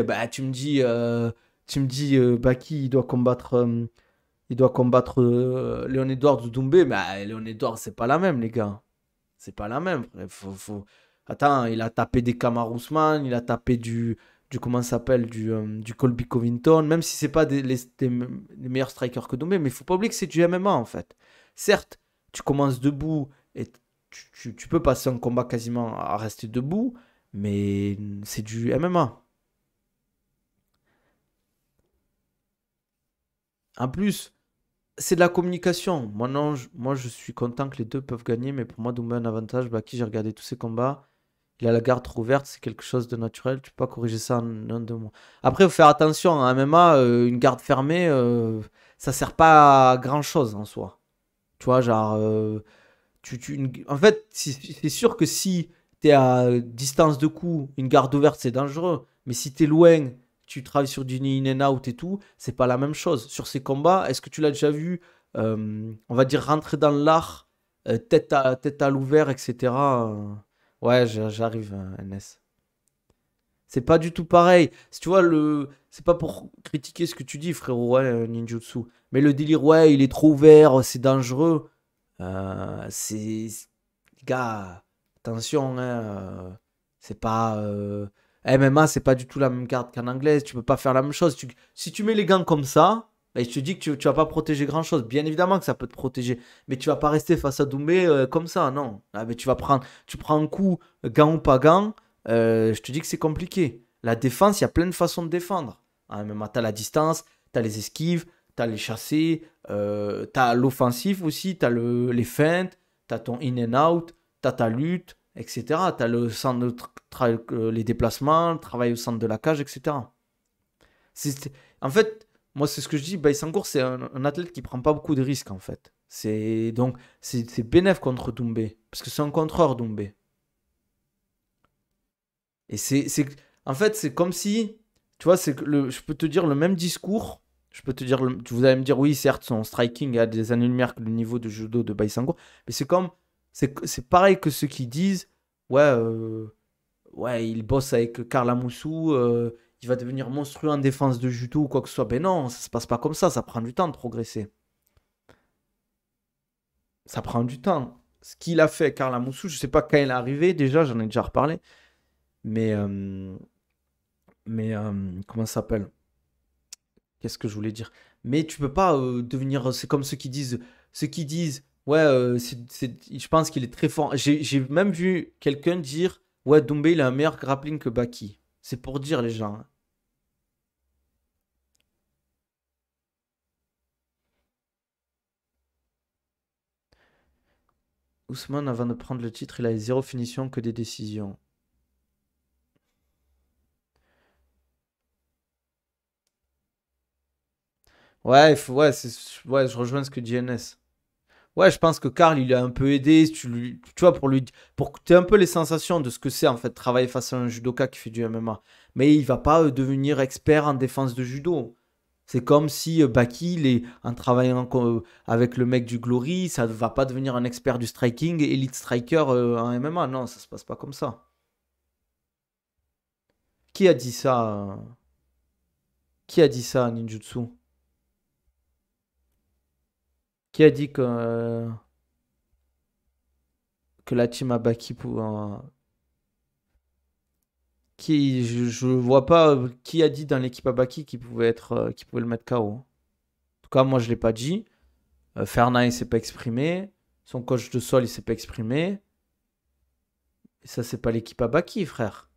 Speaker 1: Baki, il doit combattre Léon Edwards ou Doumbé, mais Léon Edwards, c'est pas la même, les gars. C'est pas la même. Attends, il a tapé des Kamaru Usman, il a tapé du comment ça s'appelle, du Colby Covington, même si c'est pas les meilleurs strikers que Doumbé, mais il faut pas oublier que c'est du MMA en fait. Certes, tu commences debout et tu peux passer un combat quasiment à rester debout, mais c'est du MMA. En plus, c'est de la communication. Moi, non, moi, je suis content que les deux peuvent gagner, mais pour moi, Doumbé a un avantage. Baki, j'ai regardé tous ses combats. Il a la garde trop ouverte, c'est quelque chose de naturel. Tu peux pas corriger ça en un, 2 mois. Après, il faut faire attention. En MMA, une garde fermée, ça sert pas à grand chose en soi. Tu vois, genre, en fait, c'est sûr que si tu es à distance de coup, une garde ouverte, c'est dangereux. Mais si tu es loin, tu travailles sur du in and out et tout, c'est pas la même chose. Sur ces combats, est-ce que tu l'as déjà vu, on va dire, rentrer dans l'art, tête à l'ouvert, etc. Ouais, j'arrive, NS. C'est pas du tout pareil. Tu vois, c'est pas pour critiquer ce que tu dis, frérot, ouais, ninjutsu. Mais le délire, ouais, il est trop ouvert, c'est dangereux. C'est. Gars, attention, hein, c'est pas. MMA, c'est pas du tout la même carte qu'en anglaise. Tu peux pas faire la même chose. Si tu mets les gants comme ça, ben, je te dis que tu vas pas protéger grand chose. Bien évidemment que ça peut te protéger. Mais tu vas pas rester face à Doumbé comme ça, non. Ah, ben, tu prends un coup, gant ou pas gant. Je te dis que c'est compliqué. La défense, il y a plein de façons de défendre. MMA, t'as la distance, t'as les esquives, t'as les chassés, t'as l'offensif aussi, t'as les feintes, t'as ton in and out, t'as ta lutte, etc. T'as le centre les déplacements, le travail au centre de la cage, etc. En fait, moi, c'est ce que je dis, Baïsangour, c'est un athlète qui prend pas beaucoup de risques, en fait. C'est bénéf contre Doumbé, parce que c'est un contreur, Doumbé. Et en fait, c'est comme si, tu vois, je peux te dire le même discours. Je peux te dire, vous allez me dire, oui, certes, son striking a des années-lumière que le niveau de judo de Baisango, mais c'est pareil que ceux qui disent, ouais, ouais, il bosse avec Karl Moussou, il va devenir monstrueux en défense de judo ou quoi que ce soit. Ben non, ça se passe pas comme ça prend du temps de progresser. Ça prend du temps. Ce qu'il a fait, Karl Moussou, je sais pas quand il est arrivé, déjà, j'en ai déjà reparlé, mais, comment ça s'appelle? Qu'est-ce que je voulais dire? Mais tu peux pas devenir. C'est comme ceux qui disent, ouais, je pense qu'il est très fort. J'ai même vu quelqu'un dire, ouais, Doumbé, il a un meilleur grappling que Baki. C'est pour dire les gens, hein. Ousmane, avant de prendre le titre, il a zéro finition que des décisions. Ouais, ouais, je rejoins ce que dit NS. Ouais, je pense que Karl, il a un peu aidé. Tu vois, pour que tu aies un peu les sensations de ce que c'est en fait travailler face à un judoka qui fait du MMA. Mais il va pas devenir expert en défense de judo. C'est comme si Baki, en travaillant avec le mec du Glory, ça va pas devenir un expert du striking, elite striker en MMA. Non, ça se passe pas comme ça. Qui a dit ça Qui a dit ça, Ninjutsu? Qui a dit que la team Abaki je vois pas qui a dit dans l'équipe Abaki qui pouvait le mettre KO. En tout cas, moi je l'ai pas dit. Fernand il s'est pas exprimé. Son coach de sol il s'est pas exprimé. Et ça c'est pas l'équipe Abaki, frère.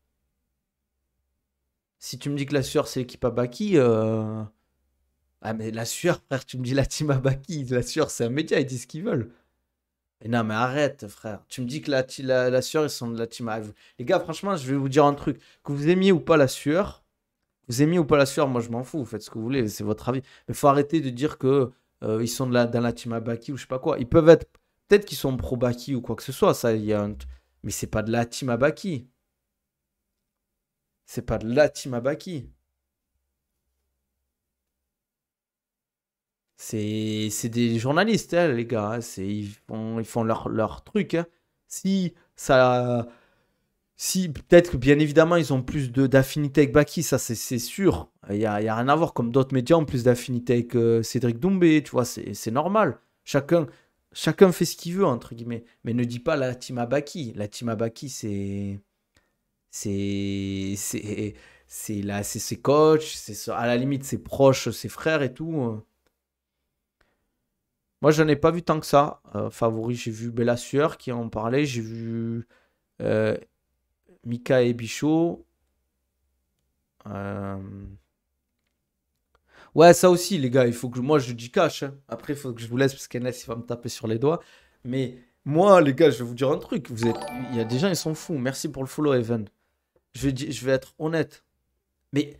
Speaker 1: Si tu me dis que la sueur c'est l'équipe Abaki, ah mais la sueur, frère, tu me dis la team Abaki, la sueur c'est un média, ils disent ce qu'ils veulent. Mais non, mais arrête, frère. Tu me dis que la sueur, ils sont de la team Hive. Les gars, franchement, je vais vous dire un truc. Que vous aimiez ou pas la sueur, vous aimiez ou pas la sueur, moi je m'en fous. Vous faites ce que vous voulez, c'est votre avis. Mais faut arrêter de dire que ils sont dans la team Abaki ou je sais pas quoi. Ils peuvent être. Peut-être qu'ils sont pro Baki ou quoi que ce soit. Ça, mais c'est pas de la team Abaki. C'est pas de la team Abaki. C'est des journalistes, hein, les gars. Hein. Ils font leur truc. Hein. Si ça. Si, peut-être que bien évidemment, ils ont plus d'affinité avec Baki, ça c'est sûr. Il y a rien à voir, comme d'autres médias ont plus d'affinité avec Cédric Doumbé, tu vois, c'est normal. Chacun fait ce qu'il veut, entre guillemets. Mais ne dis pas la team Abaki. La team Abaki, c'est. C'est ses coachs, à la limite ses proches, ses frères et tout. Moi, j'en ai pas vu tant que ça. Favori, j'ai vu Bella Sueur qui en parlait, j'ai vu euh, Mika et Bichot. Euh, Ouais, ça aussi, les gars, il faut que moi je dis cash. Hein. Après, il faut que je vous laisse parce qu'Enes il va me taper sur les doigts. Mais moi, les gars, je vais vous dire un truc. Il y a des gens, ils sont fous. Merci pour le follow, Evan. Je vais être honnête. Mais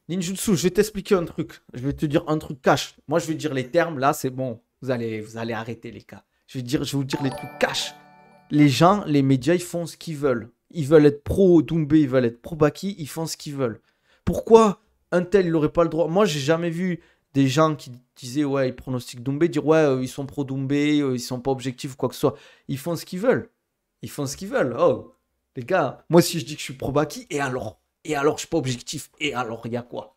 Speaker 1: Ninjutsu, je vais t'expliquer un truc. Je vais te dire un truc cash. Moi, je vais dire les termes. Là, c'est bon. Vous allez arrêter, les gars. Je vais vous dire les trucs cash. Les gens, les médias, ils font ce qu'ils veulent. Ils veulent être pro Doumbé, ils veulent être pro Baki, ils font ce qu'ils veulent. Pourquoi un tel, il n'aurait pas le droit? Moi, j'ai jamais vu des gens qui disaient, ouais, ils pronostiquent Doumbé, dire, ouais, ils sont pro Doumbé, ils sont pas objectifs ou quoi que ce soit. Ils font ce qu'ils veulent. Ils font ce qu'ils veulent. Oh, les gars, moi, si je dis que je suis pro Baki, et alors? Et alors, je suis pas objectif. Et alors, il y a quoi?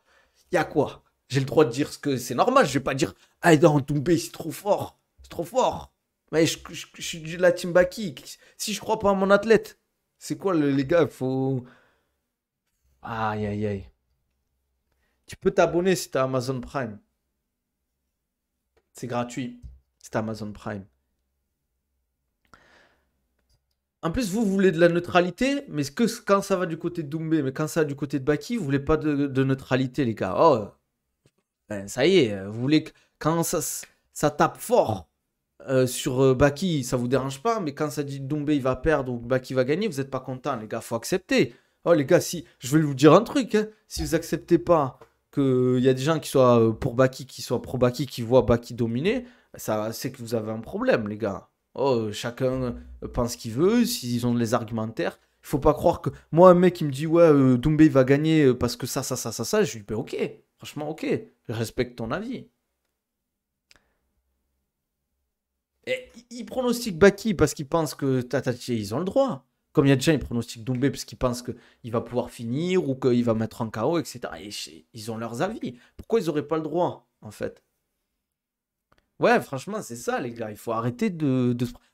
Speaker 1: Il y a quoi? J'ai le droit de dire ce que c'est normal. Je vais pas dire, ah, non, Doumbé, c'est trop fort. C'est trop fort. Mais je suis de la team Baki. Si je crois pas à mon athlète, c'est quoi, les gars? Faut. Aïe, aïe, aïe. Tu peux t'abonner si t'as Amazon Prime. C'est gratuit. Si t'as Amazon Prime. En plus, vous voulez de la neutralité, mais quand ça va du côté de Doumbé, mais quand ça va du côté de Baki, vous voulez pas de neutralité, les gars. Oh, ben, ça y est, vous voulez que quand ça tape fort sur Baki, ça vous dérange pas, mais quand ça dit Doumbé il va perdre ou Baki va gagner, vous n'êtes pas content, les gars, faut accepter. Oh les gars, si je vais vous dire un truc, hein, si vous acceptez pas qu'il y a des gens qui soient pour Baki, qui soient pro Baki, qui voient Baki dominer, ça c'est que vous avez un problème, les gars. Oh, chacun pense ce qu'il veut, s'ils ont les argumentaires. Il faut pas croire que moi un mec qui me dit ouais Doumbé il va gagner parce que ça, je lui dis ben, ok, franchement ok, je respecte ton avis. Et ils pronostiquent Baki parce qu'ils pensent que ils ont le droit. Comme il y a des gens, ils pronostiquent Doumbé parce qu'ils pensent qu'il va pouvoir finir ou qu'il va mettre en KO, etc. Et ils ont leurs avis. Pourquoi ils n'auraient pas le droit, en fait? Ouais, franchement, c'est ça, les gars. Il faut arrêter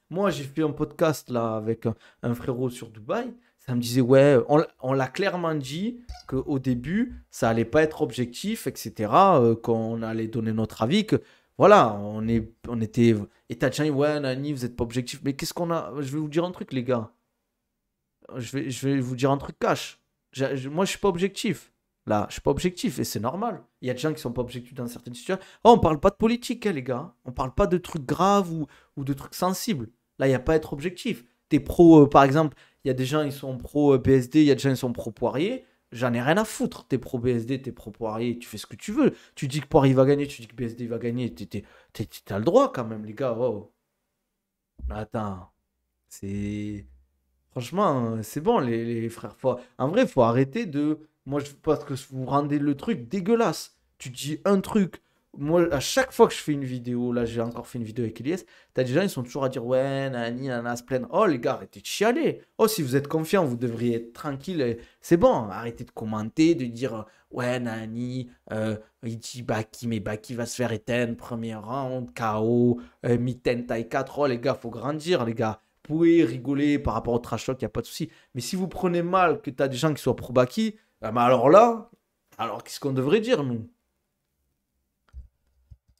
Speaker 1: Moi, j'ai fait un podcast là avec un frérot sur Dubaï. Ça me disait, ouais, on l'a clairement dit qu'au début, ça allait pas être objectif, etc. Qu'on allait donner notre avis, que voilà, on était. Et t'as dit, ouais, Nani, vous êtes pas objectif. Mais qu'est-ce qu'on a? Je vais vous dire un truc, les gars. Je vais vous dire un truc cash. Moi, je suis pas objectif. Là, je suis pas objectif et c'est normal. Il y a des gens qui sont pas objectifs dans certaines situations. Oh, on parle pas de politique, hein, les gars. On parle pas de trucs graves ou de trucs sensibles. Là, il n'y a pas à être objectif. T'es pro, par exemple, il y a des gens, ils sont pro BSD, il y a des gens, ils sont pro Poirier. J'en ai rien à foutre. T'es pro BSD, t'es pro Poirier, tu fais ce que tu veux. Tu dis que Poirier va gagner, tu dis que BSD va gagner. T'as le droit quand même, les gars. Oh. Attends. C'est. Franchement, c'est bon, les frères. En vrai, il faut arrêter de. Moi, je pense que vous rendez le truc dégueulasse. Tu dis un truc. Moi, à chaque fois que je fais une vidéo, là, j'ai encore fait une vidéo avec Elias, t'as des gens, ils sont toujours à dire, ouais, nani, nana, se plaindre. Oh, les gars, arrêtez de chialer. Oh, si vous êtes confiants, vous devriez être tranquille. C'est bon, arrêtez de commenter, de dire, ouais, nani, il dit Baki, mais Baki va se faire éteindre, premier round, KO, mitten taille 4. Oh, les gars, faut grandir, les gars. Vous pouvez rigoler par rapport au trash talk, il n'y a pas de souci. Mais si vous prenez mal que t'as des gens qui soient pro Baki, bah alors là, alors qu'est-ce qu'on devrait dire, nous?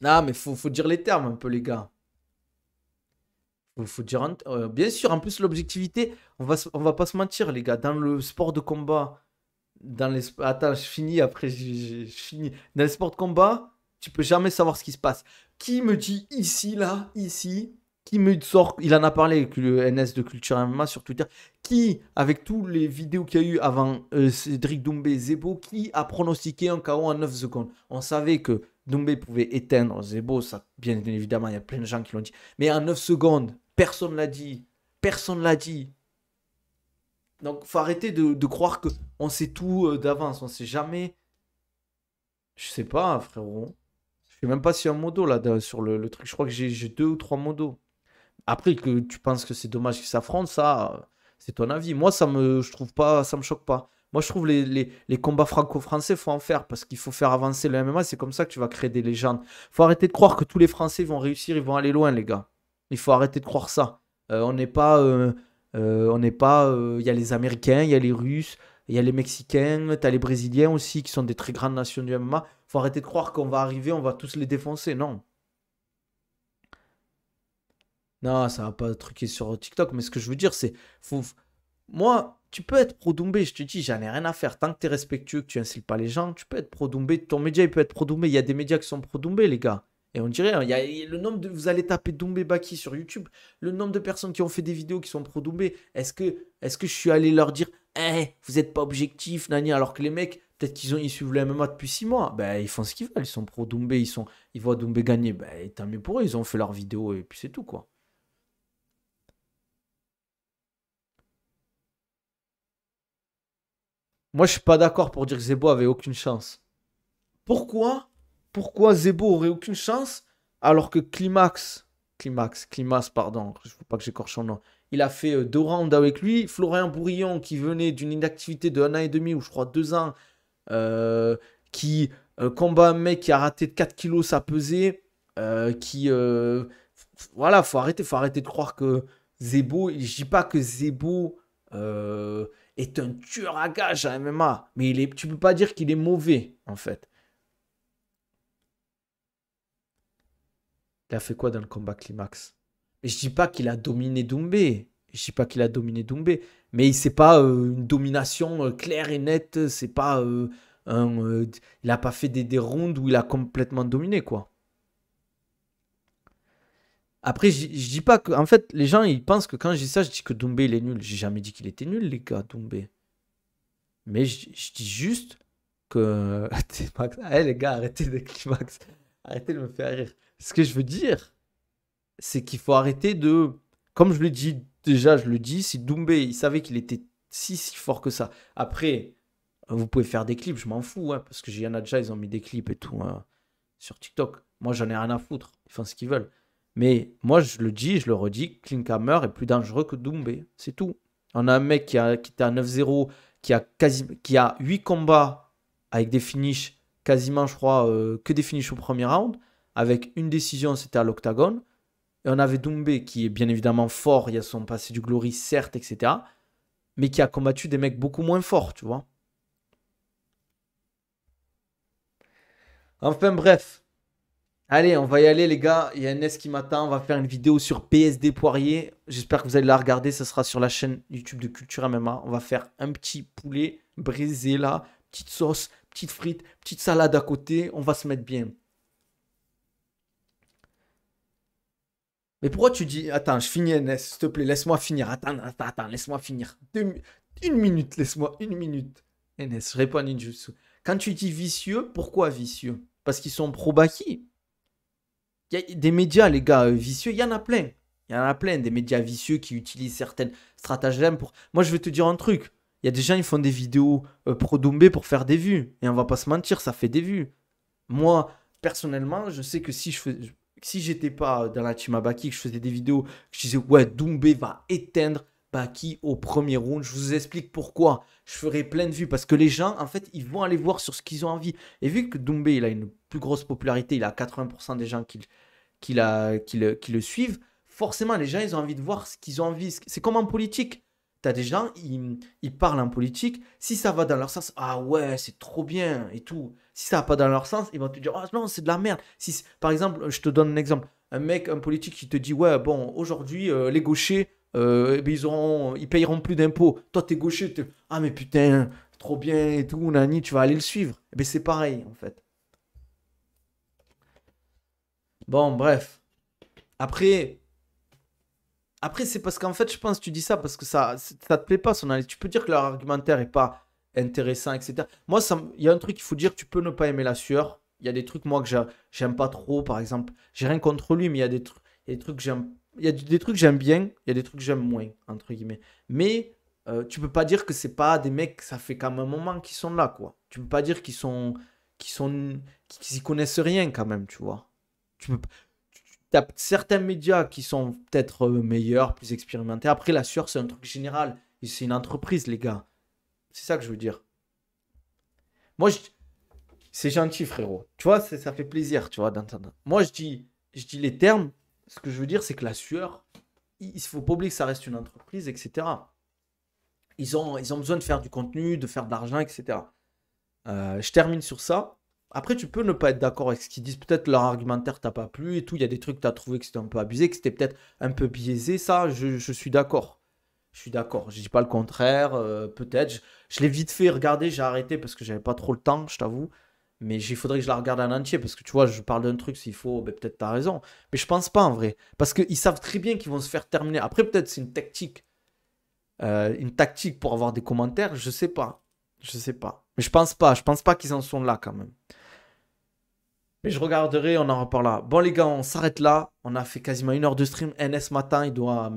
Speaker 1: Ah, mais faut dire les termes un peu, les gars. Faut dire bien sûr, en plus, l'objectivité, on va pas se mentir, les gars. Dans le sport de combat, attends, je finis, après, je finis. Dans le sport de combat, tu peux jamais savoir ce qui se passe. Qui me dit ici, là, ici, qui me sort, il en a parlé avec le NS de Culture MMA sur Twitter, qui, avec tous les vidéos qu'il y a eu avant Cédric Doumbé, Zebo, qui a pronostiqué un KO en 9 secondes. On savait que Doumbé pouvait éteindre Zebo, ça, bien évidemment, il y a plein de gens qui l'ont dit. Mais en 9 secondes, personne l'a dit. Personne l'a dit. Donc, faut arrêter de croire que on sait tout d'avance. On sait jamais. Je sais pas, frérot. Je sais même pas s'il y a un modo là sur le truc. Je crois que j'ai deux ou trois modos. Après, que tu penses que c'est dommage qu'ils s'affrontent, ça, c'est ton avis. Moi, je trouve pas, ça me choque pas. Moi, je trouve les combats franco-français, faut en faire parce qu'il faut faire avancer le MMA. C'est comme ça que tu vas créer des légendes. Faut arrêter de croire que tous les Français vont réussir, ils vont aller loin, les gars. Il faut arrêter de croire ça. On n'est pas, il y a les Américains, il y a les Russes, il y a les Mexicains, t'as les Brésiliens aussi qui sont des très grandes nations du MMA. Faut arrêter de croire qu'on va arriver, on va tous les défoncer. Non. Non, ça va pas truquer sur TikTok, mais ce que je veux dire, c'est, moi, tu peux être pro Doumbé, je te dis, j'en ai rien à faire. Tant que tu es respectueux, que tu insultes pas les gens, tu peux être pro Doumbé. Ton média, il peut être pro Doumbé. Il y a des médias qui sont pro Doumbé, les gars. Et on dirait, le nombre de, vous allez taper Doumbé Baki sur YouTube, le nombre de personnes qui ont fait des vidéos qui sont pro Doumbé. Est-ce que je suis allé leur dire, vous n'êtes pas objectif, nani, alors que les mecs, peut-être ils suivent le MMA depuis 6 mois. Ben, ils font ce qu'ils veulent, ils sont pro Doumbé, ils voient Doumbé gagner. Ben, tant mieux pour eux, ils ont fait leur vidéo et puis c'est tout, quoi. Moi, je suis pas d'accord pour dire que Zebo avait aucune chance. Pourquoi? Pourquoi Zebo aurait aucune chance alors que Climax, pardon, je ne veux pas que j'écorche son nom. Il a fait 2 rounds avec lui. Florian Bourillon, qui venait d'une inactivité de 1 an et demi, ou je crois 2 ans, qui combat un mec qui a raté de 4 kilos sa pesée, voilà, faut arrêter de croire que Zebo, je dis pas que Zebo est un tueur à gages à MMA, mais tu peux pas dire qu'il est mauvais, en fait. Il a fait quoi dans le combat climax? Et je dis pas qu'il a dominé Doumbé. Je dis pas qu'il a dominé Doumbé. Mais c'est pas une domination claire et nette. C'est pas il a pas fait des rounds où il a complètement dominé, quoi. Après, je dis pas que. En fait, les gens, ils pensent que quand je dis ça, je dis que Doumbé, il est nul. J'ai jamais dit qu'il était nul, les gars, Doumbé. Mais je dis juste que. Les gars, arrêtez de climax. Arrêtez de me faire rire. Ce que je veux dire, c'est qu'il faut arrêter de. Comme je le dis déjà, je le dis, si Doumbé, il savait qu'il était si fort que ça. Après, vous pouvez faire des clips, je m'en fous, hein, parce que y en a déjà, ils ont mis des clips et tout hein, sur TikTok. Moi, j'en ai rien à foutre. Ils font ce qu'ils veulent. Mais moi, je le dis, je le redis, Klinkhammer est plus dangereux que Doumbé. C'est tout. On a un mec qui était à 9-0, qui a 8 combats avec des finishes, quasiment, je crois, que des finishes au premier round. Avec une décision, c'était à l'octagone. Et on avait Doumbé qui est bien évidemment fort, il y a son passé du Glory, certes, etc. Mais qui a combattu des mecs beaucoup moins forts, tu vois. Enfin bref. Allez, on va y aller les gars. Il y a NS qui m'attend. On va faire une vidéo sur PSD Poirier. J'espère que vous allez la regarder. Ça sera sur la chaîne YouTube de Culture MMA. On va faire un petit poulet brisé là. Petite sauce, petite frite, petite salade à côté. On va se mettre bien. Mais pourquoi tu dis... Attends, je finis NS, s'il te plaît, laisse-moi finir. Attends, laisse-moi finir. Une minute, laisse-moi une minute. NS, je réponds à Ninjutsu. Quand tu dis vicieux, pourquoi vicieux? Parce qu'ils sont pro-Baki. Il y a des médias, les gars, vicieux, il y en a plein. Il y en a plein, des médias vicieux qui utilisent certaines stratagèmes pour... Moi, je vais te dire un truc. Il y a des gens, ils font des vidéos pro-Doumbé pour faire des vues. Et on va pas se mentir, ça fait des vues. Moi, personnellement, je sais que si j'étais pas dans la team Abaki, que je faisais des vidéos, que je disais, ouais, Doumbé va éteindre Baki au premier round, je vous explique pourquoi. Je ferai plein de vues parce que les gens, en fait, ils vont aller voir sur ce qu'ils ont envie. Et vu que Doumbé, il a une plus grosse popularité, il a 80% des gens qui le suivent, forcément, les gens, ils ont envie de voir ce qu'ils ont envie. C'est comme en politique. T'as des gens, ils parlent en politique. Si ça va dans leur sens, ah ouais, c'est trop bien et tout. Si ça va pas dans leur sens, ils vont te dire, oh non, c'est de la merde. Si, par exemple, je te donne un exemple. Un politique qui te dit, ouais, bon, aujourd'hui, les gauchers, eh ben, ils payeront plus d'impôts. Toi, t'es gaucher, ah mais putain, trop bien et tout, Nani, tu vas aller le suivre. Eh ben, c'est pareil, en fait. Bon, bref. Après, Après, c'est parce qu'en fait, je pense que tu dis ça parce que ça te plaît pas son analyse. Tu peux dire que leur argumentaire est pas intéressant, etc. Moi, il y a un truc qu'il faut dire, tu peux ne pas aimer la sueur. Il y a des trucs, moi, que j'aime pas trop, par exemple. J'ai rien contre lui, mais il y a des trucs que j'aime. Il y a des trucs que j'aime bien, il y a des trucs que j'aime moins, entre guillemets. Mais tu peux pas dire que c'est pas des mecs, ça fait quand même un moment qu'ils sont là, quoi. Tu peux pas dire qu'ils sont, qu'ils y connaissent rien, quand même, tu vois. Tu peux, T'as certains médias qui sont peut-être meilleurs, plus expérimentés. Après, la sueur, c'est un truc général. Et c'est une entreprise, les gars. C'est ça que je veux dire. Moi, c'est gentil, frérot. Tu vois, ça fait plaisir, tu vois, d'entendre. Moi, je dis les termes. Ce que je veux dire, c'est que la sueur, il ne faut pas oublier que ça reste une entreprise, etc. Ils ont besoin de faire du contenu, de faire de l'argent, etc. Je termine sur ça. Après, tu peux ne pas être d'accord avec ce qu'ils disent. Peut-être leur argumentaire t'a pas plu et tout. Il y a des trucs que tu as trouvé que c'était un peu abusé, que c'était peut-être un peu biaisé. Ça, je suis d'accord. Je suis d'accord. Je dis pas le contraire. Peut-être. Je l'ai vite fait regarder. J'ai arrêté parce que j'avais pas trop le temps, je t'avoue. Mais il faudrait que je la regarde en entier parce que tu vois, je parle d'un truc, s'il faut, ben, peut-être t'as raison. Mais je pense pas en vrai. Parce qu'ils savent très bien qu'ils vont se faire terminer. Après, peut-être c'est une tactique pour avoir des commentaires. Je sais pas. Je sais pas. Mais je pense pas. Je pense pas qu'ils en sont là quand même. Mais je regarderai, on en reparlera. Bon, les gars, on s'arrête là. On a fait quasiment 1 heure de stream. NS matin, il doit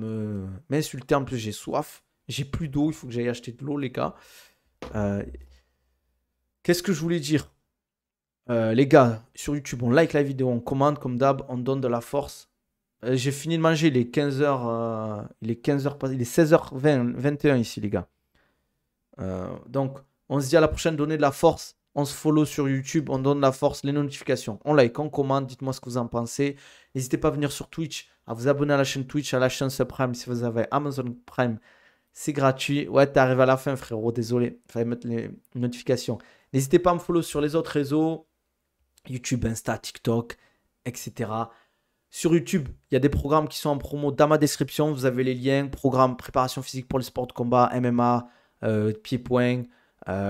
Speaker 1: m'insulter. En plus, j'ai soif. J'ai plus d'eau. Il faut que j'aille acheter de l'eau, les gars. Euh, Qu'est-ce que je voulais dire? Les gars, sur YouTube, on like la vidéo, on commente comme d'hab, on donne de la force. J'ai fini de manger, il est 15h. Il est 15h, il est 16h20, 21 ici, les gars. Donc, on se dit à la prochaine, donnez de la force. On se follow sur YouTube, on donne de la force, les notifications. On like, on commente, dites-moi ce que vous en pensez. N'hésitez pas à venir sur Twitch, à vous abonner à la chaîne Twitch, à la chaîne Subprime si vous avez Amazon Prime. C'est gratuit. Ouais, t'es arrivé à la fin, frérot, désolé. Il fallait mettre les notifications. N'hésitez pas à me follow sur les autres réseaux, YouTube, Insta, TikTok, etc. Sur YouTube, il y a des programmes qui sont en promo dans ma description. Vous avez les liens. Programme préparation physique pour les sports de combat, MMA, pied-point,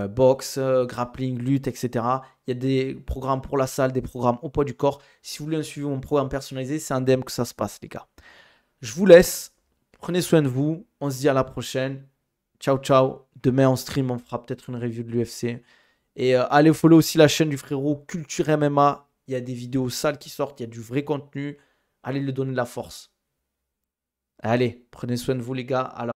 Speaker 1: boxe, grappling, lutte, etc. Il y a des programmes pour la salle, des programmes au poids du corps. Si vous voulez un suivi mon programme personnalisé, c'est un DM que ça se passe, les gars. Je vous laisse. Prenez soin de vous. On se dit à la prochaine. Ciao, ciao. Demain, en stream, on fera peut-être une review de l'UFC. Et allez follow aussi la chaîne du frérot Culture MMA. Il y a des vidéos sales qui sortent. Il y a du vrai contenu. Allez lui donner de la force. Allez, prenez soin de vous, les gars. À la